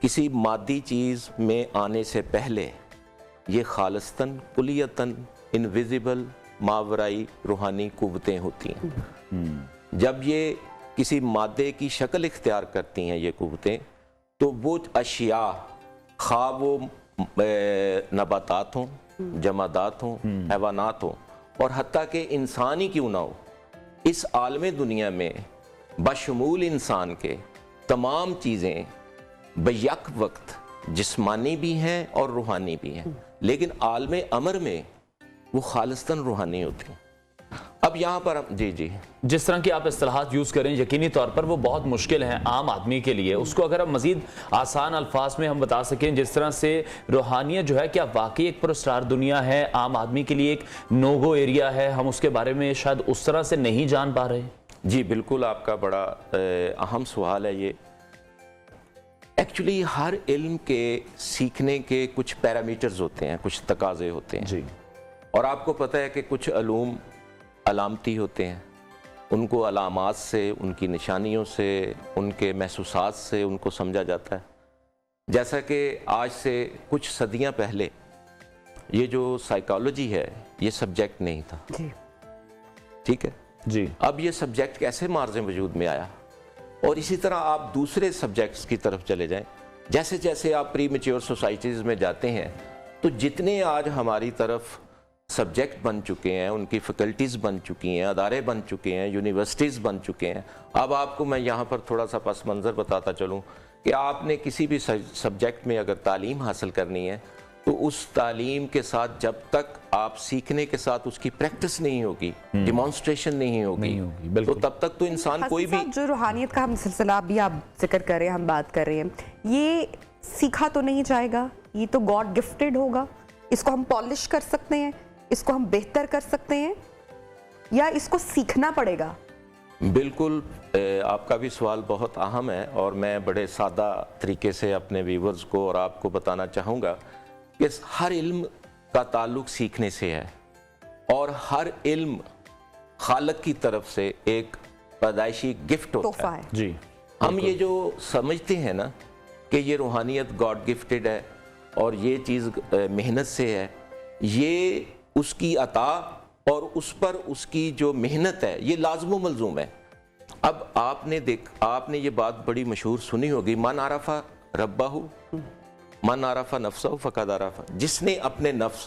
किसी मादी चीज़ में आने से पहले ये खालिस्तन कुलियतन इनविजिबल मावराई रूहानी कुव्वतें होती हैं। जब ये किसी मादे की शक्ल इख्तियार करती हैं ये कुव्वतें, तो वो अशिया खा वो नबातात हों, जमादात हों, हैवानात हों और हत्ता के इंसान ही क्यों ना हो, इस आलम दुनिया में बशमूल इंसान के तमाम चीज़ें बेयक वक्त जिस्मानी भी हैं और रूहानी भी हैं, लेकिन आलम अमर में वो खालिस्तन रूहानी होती हैं। अब यहाँ पर जी जिस तरह की आप इस्तिलाहात यूज़ करें यकीनी तौर पर वो बहुत मुश्किल है आम आदमी के लिए, उसको अगर हम मज़ीद आसान अल्फाज में हम बता सकें, जिस तरह से रूहानियत जो है क्या वाकई एक पुरस्कार दुनिया है, आम आदमी के लिए एक नोगो एरिया है, हम उसके बारे में शायद उस तरह से नहीं जान पा रहे। जी बिल्कुल, आपका बड़ा अहम सवाल है ये। एक्चुअली हर इल्म के सीखने के कुछ पैरामीटर्स होते हैं, कुछ तकाजे होते हैं जी। और आपको पता है कि कुछ अलूम अलामती होते हैं, उनको अलामात से, उनकी निशानियों से, उनके महसूसात से उनको समझा जाता है। जैसा कि आज से कुछ सदियां पहले ये जो साइकोलॉजी है ये सब्जेक्ट नहीं था जी। ठीक है जी। अब ये सब्जेक्ट कैसे मार्ज़ वजूद में आया, और इसी तरह आप दूसरे सब्जेक्ट्स की तरफ चले जाएं। जैसे जैसे आप प्री मैच्योर सोसाइटीज़ में जाते हैं तो जितने आज हमारी तरफ सब्जेक्ट बन चुके हैं, उनकी फैकल्टीज़ बन चुकी हैं, अदारे बन चुके हैं, यूनिवर्सिटीज़ बन चुके हैं। अब आपको मैं यहाँ पर थोड़ा सा पस मंज़र बताता चलूँ कि आपने किसी भी सब्जेक्ट में अगर तालीम हासिल करनी है तो उस तालीम के साथ जब तक आप सीखने के साथ उसकी प्रैक्टिस नहीं होगी, डिमॉन्स्ट्रेशन नहीं होगी तो तब तक तो इंसान कोई भी। जो रूहानियत का हम सिलसिला भी आप जिक्र कर रहे हैं, हम बात कर रहे हैं, ये सीखा तो नहीं जाएगा, ये तो गॉड गिफ्टेड होगा, इसको हम पॉलिश कर सकते हैं, इसको हम बेहतर कर सकते हैं, या इसको सीखना पड़ेगा? बिल्कुल, आपका भी सवाल बहुत अहम है और मैं बड़े सादा तरीके से अपने व्यूवर्स को और आपको बताना चाहूँगा कि हर इल्म का ताल्लुक सीखने से है और हर इल्म खालिक की तरफ से एक पैदाइशी गिफ्ट होता है जी। हम ये जो समझते हैं ना कि ये रूहानियत गॉड गिफ्टेड है और ये चीज़ मेहनत से है, ये उसकी अता और उस पर उसकी जो मेहनत है ये लाज़िम मलज़ूम है। अब आपने ये बात बड़ी मशहूर सुनी होगी, मन आरफा रब्बाहू मन आरफा नफ्सहू फ़क़द आरफा, जिसने अपने नफ्स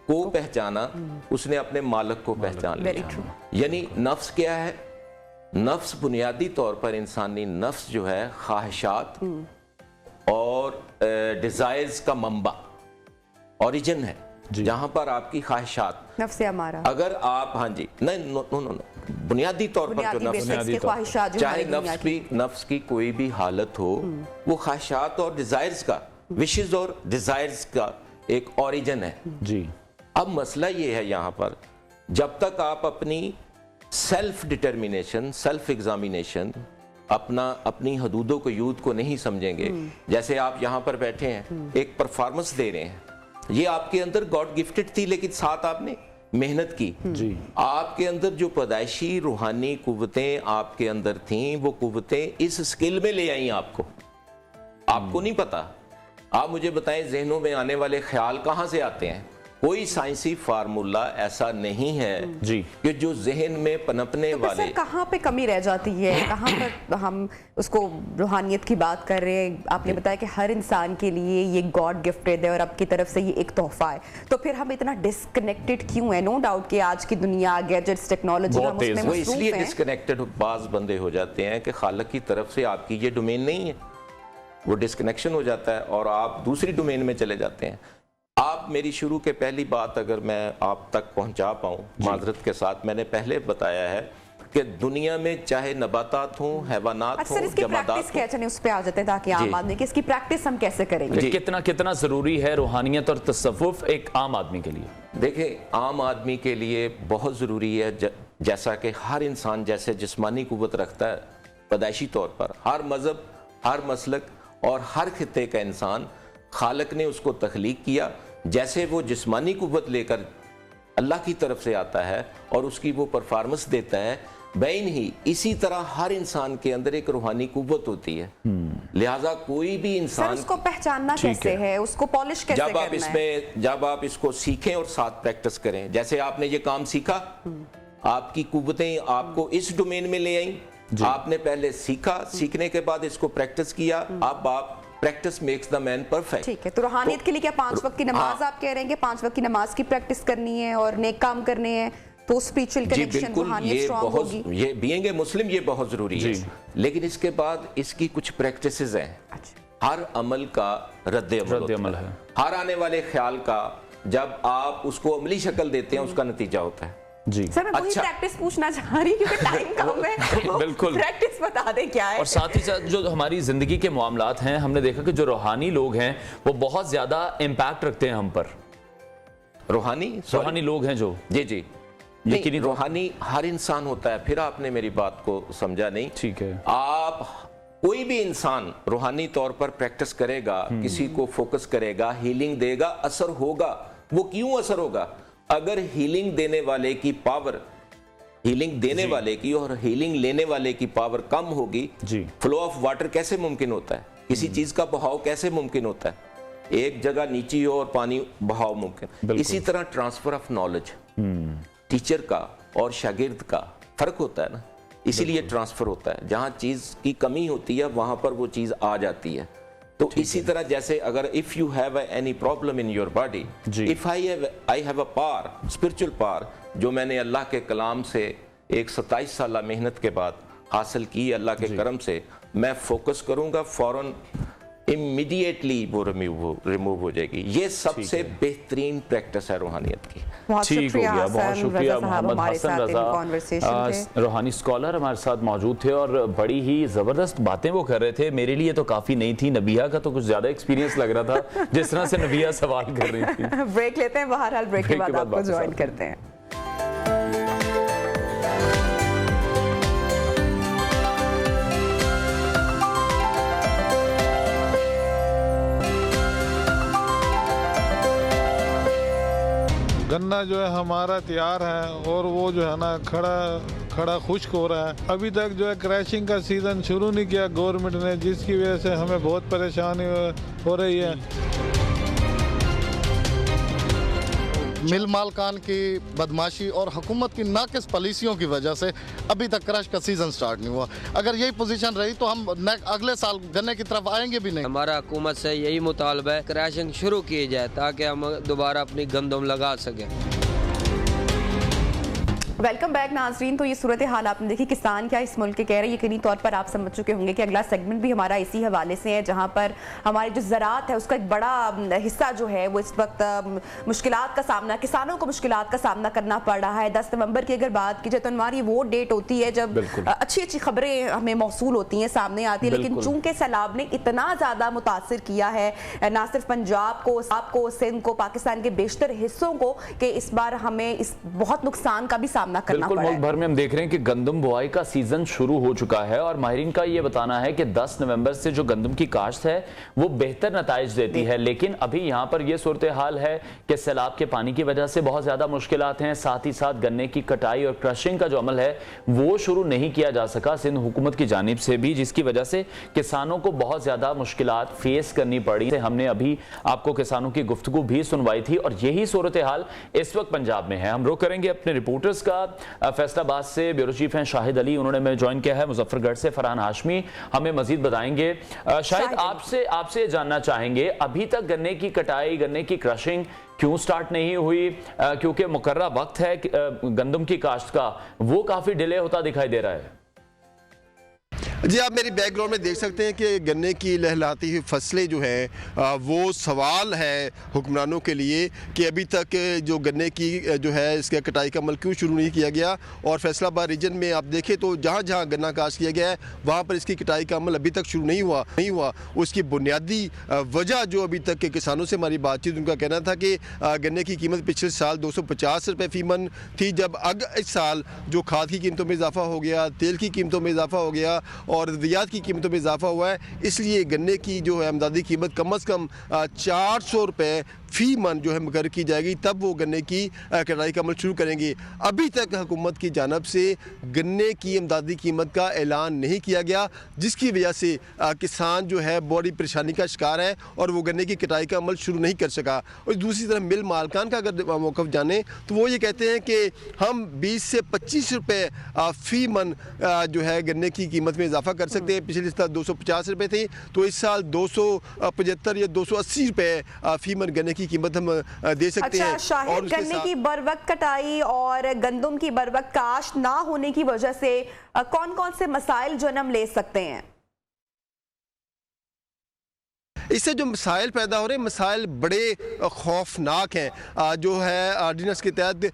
को पहचाना उसने अपने मालिक को पहचान लिया। यानी नफ्स क्या है? नफ्स बुनियादी तौर पर इंसानी नफ्स जो है ख्वाहिशात और डिज़ायर्स का मंबा, ओरिजिन है, जहां पर आपकी ख्वाहिशात नफ्स हमारा, अगर आप हाँ जी नहीं बुनियादी तौर पर जो नफ्स, चाहे नफ्स की कोई भी हालत हो, वो ख्वाहिशात और डिजायर्स का, विशेस और डिजायर्स का एक ओरिजिन है जी। अब मसला ये है यहाँ पर, जब तक आप अपनी सेल्फ डिटर्मिनेशन, सेल्फ एग्जामिनेशन, अपनी हदूदों को यूद को नहीं समझेंगे, जैसे आप यहाँ पर बैठे हैं एक परफॉर्मेंस दे रहे हैं, ये आपके अंदर गॉड गिफ्टेड थी लेकिन साथ आपने मेहनत की जी। आपके अंदर जो पैदाइशी रूहानी कुव्वतें आपके अंदर थीं, वो कुव्वतें इस स्किल में ले आई आपको नहीं पता। आप मुझे बताएं जहनों में आने वाले ख्याल कहाँ से आते हैं? कोई साइंसी फार्मूला ऐसा नहीं है जी कि जो जहन में पनपने तो वाले। कहाँ पे कमी रह जाती है, कहाँ पर हम उसको रूहानियत की बात कर रहे हैं? आपने बताया कि हर इंसान के लिए ये गॉड गिफ्टेड है और आपकी तरफ से ये एक तोहफा है, तो फिर हम इतना डिस्कनेक्टेड क्यों है? नो डाउट कि आज की दुनिया, गैजेट्स, टेक्नोलॉजी, हम उसमें वो इसलिए डिस्कनेक्टेड बाज बंदे हो जाते हैं कि खालिक की तरफ से आपकी ये डोमेन नहीं है, वो डिस्कनेक्शन हो जाता है और आप दूसरी डोमेन में चले जाते हैं। आप मेरी शुरू के पहली बात अगर मैं आप तक पहुंचा पाऊं माजरत के साथ, मैंने पहले बताया है कि दुनिया में चाहे नबातात हों, हैवानात अच्छा हों, सर, इसकी जमादात प्रैक्टिस क्या, चलिए उस पे आ जाते हैं ताकि जी। आम आदमी की इसकी प्रैक्टिस हम कैसे करेंगे? कितना कितना जरूरी है रूहानियत और तसव्वुफ एक आम आदमी के लिए? देखिए, आम आदमी के लिए बहुत ज़रूरी है, जैसा कि हर इंसान जैसे जिस्मानी कुव्वत रखता है पैदाइशी तौर पर, हर मज़हब, हर मसलक और हर खित्ते का इंसान खालिक ने उसको तख्लीक किया, जैसे वो जिस्मानी कुव्वत लेकर अल्लाह की तरफ से आता है और उसकी वो परफॉर्मेंस देता है, बैन ही इसी तरह हर इंसान के अंदर एक रूहानी कुव्वत होती है। लिहाजा कोई भी सर इंसान उसको पहचानना कैसे है, उसको पॉलिश कैसे जब आप करना है? जब आप इसको सीखें और साथ प्रैक्टिस करें, जैसे आपने ये काम सीखा, आपकी कुव्वतें आपको इस डोमेन में ले आई, आपने पहले सीखा, सीखने के बाद इसको प्रैक्टिस किया, अब आप practice makes the man perfect. ठीक है, तो रूहानियत के लिए क्या 5 वक्त की नमाज आप कह रहे हैं कि 5 वक्त की नमाज की प्रैक्टिस करनी है और नेक काम करने हैं, तो स्पिरिचुअल कनेक्शन, रूहानियत स्ट्रांग होगी? ये बीइंग ए मुस्लिम ये बहुत जरूरी है, लेकिन इसके बाद इसकी कुछ प्रैक्टिसेस हैं। हर अमल का रद्द अमल है, हर आने वाले ख्याल का जब आप उसको अमली शक्ल देते हैं उसका नतीजा होता है। जी सर मैं वही प्रैक्टिस पूछना चाह रही क्योंकि टाइम कम है। बिल्कुल, प्रैक्टिस बता दें क्या है। और साथ ही साथ जो हमारी जिंदगी के मामलात हैं, हमने देखा कि जो रूहानी लोग हैं वो बहुत ज्यादा इम्पैक्ट रखते हैं हम पर। रूहानी लोग हैं जो, जी जी, लेकिन रूहानी हर इंसान होता है। फिर आपने मेरी बात को समझा नहीं। ठीक है, आप कोई भी इंसान रूहानी तौर पर प्रैक्टिस करेगा, किसी को फोकस करेगा, हीलिंग देगा, असर होगा। वो क्यों असर होगा? अगर हीलिंग देने वाले की पावर, हीलिंग देने वाले की और हीलिंग लेने वाले की पावर कम होगी, फ्लो ऑफ वाटर कैसे मुमकिन होता है? किसी चीज का बहाव कैसे मुमकिन होता है? एक जगह नीची हो और पानी बहाव मुमकिन। इसी तरह ट्रांसफर ऑफ नॉलेज, टीचर का और शागिर्द का फर्क होता है ना, इसीलिए ट्रांसफर होता है। जहां चीज की कमी होती है वहां पर वो चीज आ जाती है। तो इसी तरह जैसे अगर if you have any problem in your body, if I have a power, spiritual power, जो मैंने अल्लाह के कलाम से एक 27 साल मेहनत के बाद हासिल की, अल्लाह के करम से, मैं फोकस करूंगा, फौरन इमीडिएटली वो रिमूव हो जाएगी। ये सबसे बेहतरीन प्रैक्टिस है रूहानियत की। ठीक हो गया, बहुत शुक्रिया। मोहम्मद हसन रजा रूहानी स्कॉलर हमारे साथ मौजूद थे और बड़ी ही जबरदस्त बातें वो कर रहे थे। मेरे लिए तो काफी नहीं थी, नबिया का तो कुछ ज्यादा एक्सपीरियंस लग रहा था जिस तरह से नबिया सवाल कर रही थी। ब्रेक लेते हैं, बहरहाल ब्रेक के बाद आपको ज्वाइन करते हैं। गन्ना जो है हमारा तैयार है और वो जो है ना खड़ा खुश्क हो रहा है। अभी तक जो है क्रैशिंग का सीजन शुरू नहीं किया गवर्नमेंट ने, जिसकी वजह से हमें बहुत परेशानी हो रही है। मिल मालकान की बदमाशी और हुकूमत की नाकिस पॉलिसियों की वजह से अभी तक क्रश का सीजन स्टार्ट नहीं हुआ। अगर यही पोजीशन रही तो हम अगले साल गन्ने की तरफ आएंगे भी नहीं। हमारा हुकूमत से यही मुतालबा है क्रशिंग शुरू की जाए ताकि हम दोबारा अपनी गंदम लगा सकें। वेलकम बैक नाजरीन। तो ये सूरत हाल आपने देखी, किसान क्या इस मुल्क के कह रहे हैं। यकीनी तौर पर आप समझ चुके होंगे कि अगला सेगमेंट भी हमारा इसी हवाले से है, जहां पर हमारी जो ज़राअत है उसका एक बड़ा हिस्सा जो है वो इस वक्त मुश्किलात का सामना, किसानों को मुश्किलात का सामना करना पड़ रहा है। 10 नवंबर की अगर बात की जाए तो हमारी वो डेट होती है जब अच्छी अच्छी खबरें हमें मौसूल होती हैं, सामने आती है। लेकिन चूंकि सैलाब ने इतना ज़्यादा मुतासर किया है ना सिर्फ पंजाब को, सिंध को, पाकिस्तान के बेशतर हिस्सों को, कि इस बार हमें इस बहुत नुकसान का भी सामना करना बिल्कुल। मुल्क भर में हम देख रहे हैं कि गंदम बुआई का सीजन शुरू हो चुका है और माहिरीन का ये बताना है कि 10 नवंबर से जो गंदम की काश्त है वो बेहतर नताइज देती है। लेकिन अभी यहाँ पर ये सूरत हाल है कि सैलाब के पानी की वजह से बहुत ज्यादा मुश्किलात हैं। साथ ही साथ गन्ने की कटाई और क्रशिंग का जो अमल है वो शुरू नहीं किया जा सका सिंध हुकूमत की जानिब से भी, जिसकी वजह से किसानों को बहुत ज्यादा मुश्किलात फेस करनी पड़ी। हमने अभी आपको किसानों की गुफ्तगू भी सुनवाई थी और यही सूरत हाल इस वक्त पंजाब में है। हम रुख करेंगे अपने रिपोर्टर्स का। फैसलाबाद से ब्यूरो चीफ हैं शाहिद अली, उन्होंने मैं ज्वाइन किया है। मुजफ्फरगढ़ से फरहान हाशमी हमें मजीद बताएंगे। शाहिद, आपसे जानना चाहेंगे, अभी तक गन्ने की कटाई, गन्ने की क्रशिंग क्यों स्टार्ट नहीं हुई? क्योंकि मुकर्रर वक्त है गंदम की काश्त का, वो काफी डिले होता दिखाई दे रहा है। जी, आप मेरी बैकग्राउंड में देख सकते हैं कि गन्ने की लहलहाती हुई फसलें जो हैं वो सवाल है हुक्मरानों के लिए कि अभी तक जो गन्ने की जो है इसका कटाई का अमल क्यों शुरू नहीं किया गया। और फैसलाबाद रीजन में आप देखें तो जहाँ जहाँ गन्ना काश्त किया गया है वहाँ पर इसकी कटाई का अमल अभी तक शुरू नहीं हुआ। उसकी बुनियादी वजह जो अभी तक के किसानों से हमारी बातचीत, उनका कहना था कि गन्ने की कीमत पिछले साल 250 रुपये फ़ी मन थी, जब इस साल जो खाद की कीमतों में इजाफा हो गया, तेल की कीमतों में इजाफा हो गया और अद्वियात की कीमतों में इजाफा हुआ है, इसलिए गन्ने की जो है इमदादी कीमत कम से कम 400 रुपये फ़ी मन जो है मुकर्रर की जाएगी, तब वो गन्ने की कटाई का अमल शुरू करेंगे। अभी तक हुकूमत की जानब से गन्ने की इमदादी कीमत का ऐलान नहीं किया गया, जिसकी वजह से किसान जो है बड़ी परेशानी का शिकार है और वो गन्ने की कटाई का अमल शुरू नहीं कर सका। और दूसरी तरफ मिल मालकान का अगर मौक़िफ़ जाने तो वो ये कहते हैं कि हम 20 से 25 रुपये फ़ी मन जो है गन्ने की कीमत में इजाफा कर सकते हैं। पिछले साल 250 रुपये थी, तो इस साल 275 या 280 रुपये फ़ी मन गन्ने की कीमत हम दे सकते हैं। शाहिद, गन्ने की बरवक्त कटाई और गंदम की बरवक्त काश्त ना होने की वजह से कौन कौन से मसाइल जन्म ले सकते हैं? इससे जो मसाइल पैदा हो रहे हैं, मसाइल बड़े खौफनाक हैं। जो है ऑर्डिनेंस के तहत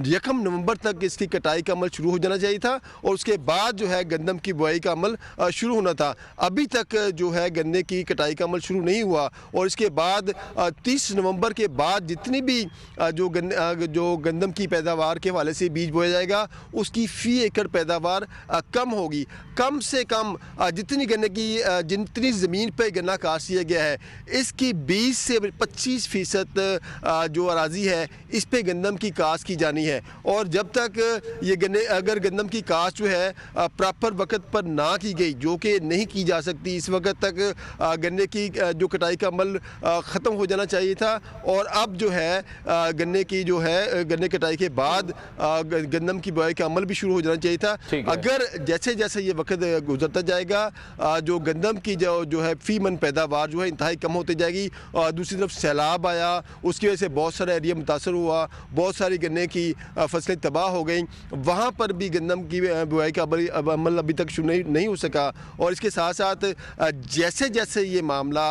1 नवंबर तक इसकी कटाई का अमल शुरू हो जाना चाहिए था और उसके बाद जो है गंदम की बुआई का अमल शुरू होना था। अभी तक जो है गन्ने की कटाई का अमल शुरू नहीं हुआ और इसके बाद 30 नवंबर के बाद जितनी भी जो गंदम की पैदावार के हवाले से बीज बोया जाएगा, उसकी फ़ी एकड़ पैदावार कम होगी। कम से कम जितनी ज़मीन पर गन्ना काश्त किया गया है, इसकी 20 से 25% जो अराजी है इस पे गंदम की काश्त की जानी है। और जब तक ये अगर गंदम की काश्त जो है प्रॉपर वक्त पर ना की गई, जो कि नहीं की जा सकती, इस वक्त तक गन्ने की जो कटाई का अमल ख़त्म हो जाना चाहिए था। और अब जो है गन्ने कटाई के बाद गंदम की बुआई का अमल भी शुरू हो जाना चाहिए था। अगर जैसे जैसे ये वक्त गुजरता जाएगा, जो गंदम की जो है फ़ी मन पैदावार जो है इंतहाई कम होती जाएगी। और दूसरी तरफ सैलाब आया, उसकी वजह से बहुत सारा एरिया मुतासर हुआ, बहुत सारी गन्ने की फसलें तबाह हो गई। वहाँ पर भी गंदम की बुआई का अमल अभी तक शुरू नहीं हो सका। और इसके साथ साथ जैसे जैसे ये मामला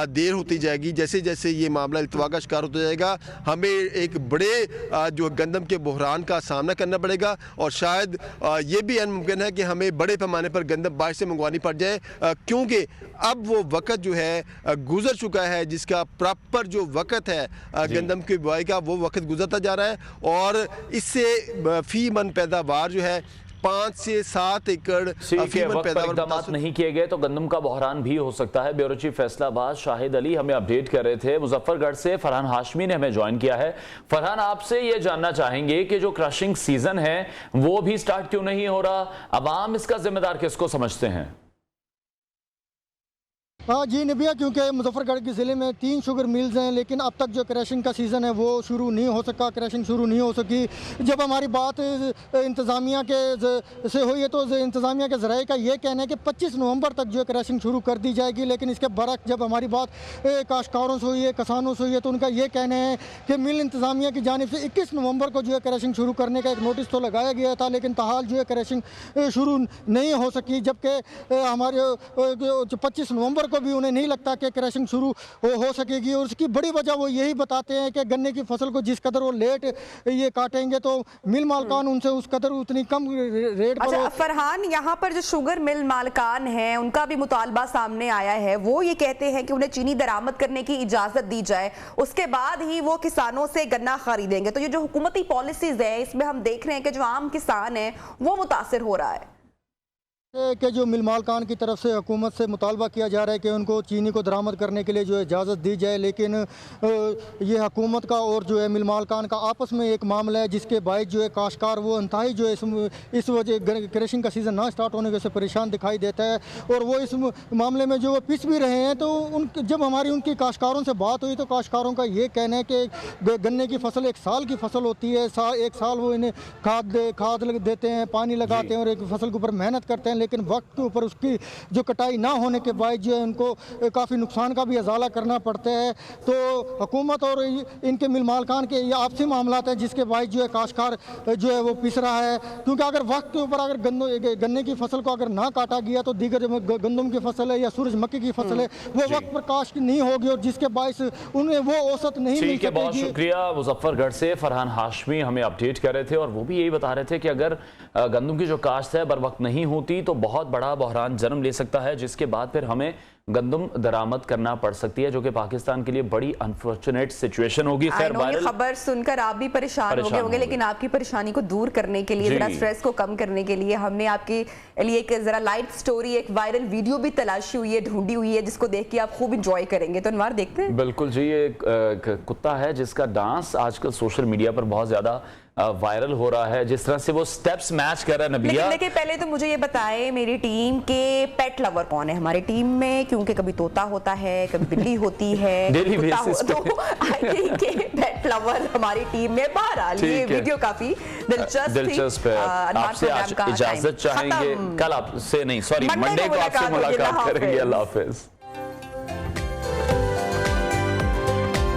देर होती जाएगी, जैसे जैसे ये मामला इल्तवा का शिकार होता जाएगा, हमें एक बड़े जो गंदम के बहरान का सामना करना पड़ेगा। और शायद ये भी मुमकिन है कि हमें बड़े पैमाने पर गंदम बाहर से मंगवानी पड़ जाए, क्योंकि अब वो वक्त जो है गुजर चुका है, जिसका प्रॉपर जो वक्त है गंदम की बुआई का, वो वक्त गुजरता जा रहा है। और इससे फ़ी मन पैदावार जो है 5 से 7 एकड़ इकदाम नहीं किए गए तो गंदम का बहरान भी हो सकता है। ब्यूरो चीफ फैसलाबाद शाहिद अली हमें अपडेट कर रहे थे। मुजफ्फरगढ़ से फरहान हाशमी ने हमें ज्वाइन किया है। फरहान, आपसे ये जानना चाहेंगे कि जो क्रशिंग सीजन है वो भी स्टार्ट क्यों नहीं हो रहा? अवाम इसका जिम्मेदार किसको समझते हैं? हाँ जी नबिया, क्योंकि मुजफ्फरगढ़ के ज़िले में 3 शुगर मिल्स हैं, लेकिन अब तक जो क्रशिंग का सीज़न है वो शुरू नहीं हो सका, क्रशिंग शुरू नहीं हो सकी। जब हमारी बात इंतज़ामिया के से हुई है तो इंतज़ामिया के ज़राए का ये कहना है कि 25 नवंबर तक जो है क्रशिंग शुरू कर दी जाएगी, लेकिन इसके बरक्स जब हमारी बात काश्तकारों से हुई है, किसानों से हुई है, तो उनका ये कहना है कि मिल इंतज़ामिया की जानिब से 21 नवंबर को जो है क्रशिंग शुरू करने का एक नोटिस तो लगाया गया था, लेकिन ताहाल जो है क्रशिंग शुरू नहीं हो सकी। जबकि हमारे 25 नवंबर भी उन्हें नहीं लगता कि क्रशिंग शुरू हो सकेगी। और उसकी बड़ी वजह वो यही बताते हैं कि गन्ने की फसल को जिस कदर वो लेट ये काटेंगे तो मिल मालकान उनसे उस कदर उतनी कम रेट पर। अच्छा फरहान, यहाँ पर जो शुगर मिल मालकान हैं उनका भी मुतालबा सामने आया है। वो ये कहते हैं कि उन्हें चीनी दरामद करने की इजाजत दी जाए, उसके बाद ही वो किसानों से गन्ना खरीदेंगे। तो ये जो हुकूमती पॉलिसीज है इसमें हम देख रहे हैं कि जो आम किसान है वो मुतासिर हो रहा है कि जो मिल मालकान की तरफ से हुकूमत से मुतालबा किया जा रहा है कि उनको चीनी को दरामद करने के लिए जो है इजाज़त दी जाए, लेकिन ये हुकूमत का और जो है मिल मालकान का आपस में एक मामला है, जिसके बायस जो है काश्तकार वो इंतहाई जो है इस वजह क्रशिंग का सीज़न ना स्टार्ट होने से परेशान दिखाई देता है। और वो इस मामले में जो पिस भी रहे हैं। तो जब हमारी उनकी काश्तकारों से बात हुई तो काश्तकारों का ये कहना है कि गन्ने की फसल 1 साल की फसल होती है, 1 साल वो इन्हें खाद देते हैं, पानी लगाते हैं और एक फसल के ऊपर मेहनत करते हैं, लेकिन वक्त के ऊपर उसकी जो कटाई ना होने के बाद जो है उनको काफ़ी नुकसान का भी अजाला करना पड़ता है। तो हुकूमत और इनके मिल मालकान के ये आपसी मामला हैं जिसके बाद जो है काश्तकार जो है वो पिस रहा है, क्योंकि अगर वक्त के ऊपर अगर गन्ने की फसल को अगर ना काटा गया तो दीगर गंदम की फसल है या सूरजमुखी की फसल है वो वक्त पर काश्त नहीं होगी और जिसके बायस उन्हें वो औसत नहीं मिल सकेगी। बहुत शुक्रिया। मुजफ्फरगढ़ से फरहान हाशमी हमें अपडेट कर रहे थे और वो भी यही बता रहे थे कि अगर गंदम की जो काश्त है बर वक्त नहीं होती तो बहुत बड़ा बहरान जन्म ले सकता है, जिसके बाद फिर हमें गंदम दरामद करना पड़ सकती है, जो कि पाकिस्तान के लिए बड़ी अनफॉर्चुनेट सिचुएशन होगी। खैर ये खबर सुनकर आप भी परेशान हो गए होंगे, लेकिन आपकी परेशानी को दूर करने के लिए, जरा स्ट्रेस को कम करने के लिए हमने आपके लिए एक जरा लाइट स्टोरी, एक वायरल वीडियो भी तलाशी हुई है, ढूंढी हुई है, जिसको देख के आप खूब इंजॉय करेंगे। तो अनवार देखते हैं। बिल्कुल जी, ये कुत्ता है जिसका डांस आजकल सोशल मीडिया पर बहुत ज्यादा वायरल हो रहा है, जिस तरह से वो स्टेप्स मैच कर रहा है। नबिया देखिए पहले तो मुझे ये बताएं मेरी टीम के पेट लवर कौन है हमारी टीम में, क्योंकि कभी तोता होता है, कभी बिल्ली होती है, डेली बेसिस पे। तो आई थिंक के पेट लवर हमारी टीम में। बहरहाल ये वीडियो काफी दिलचस्प है। आपसे आज इजाजत चाहेंगे, कल आपसे नहीं, सॉरी मंडे को आपसे मुलाकात करेंगे। अल्लाह हाफिज।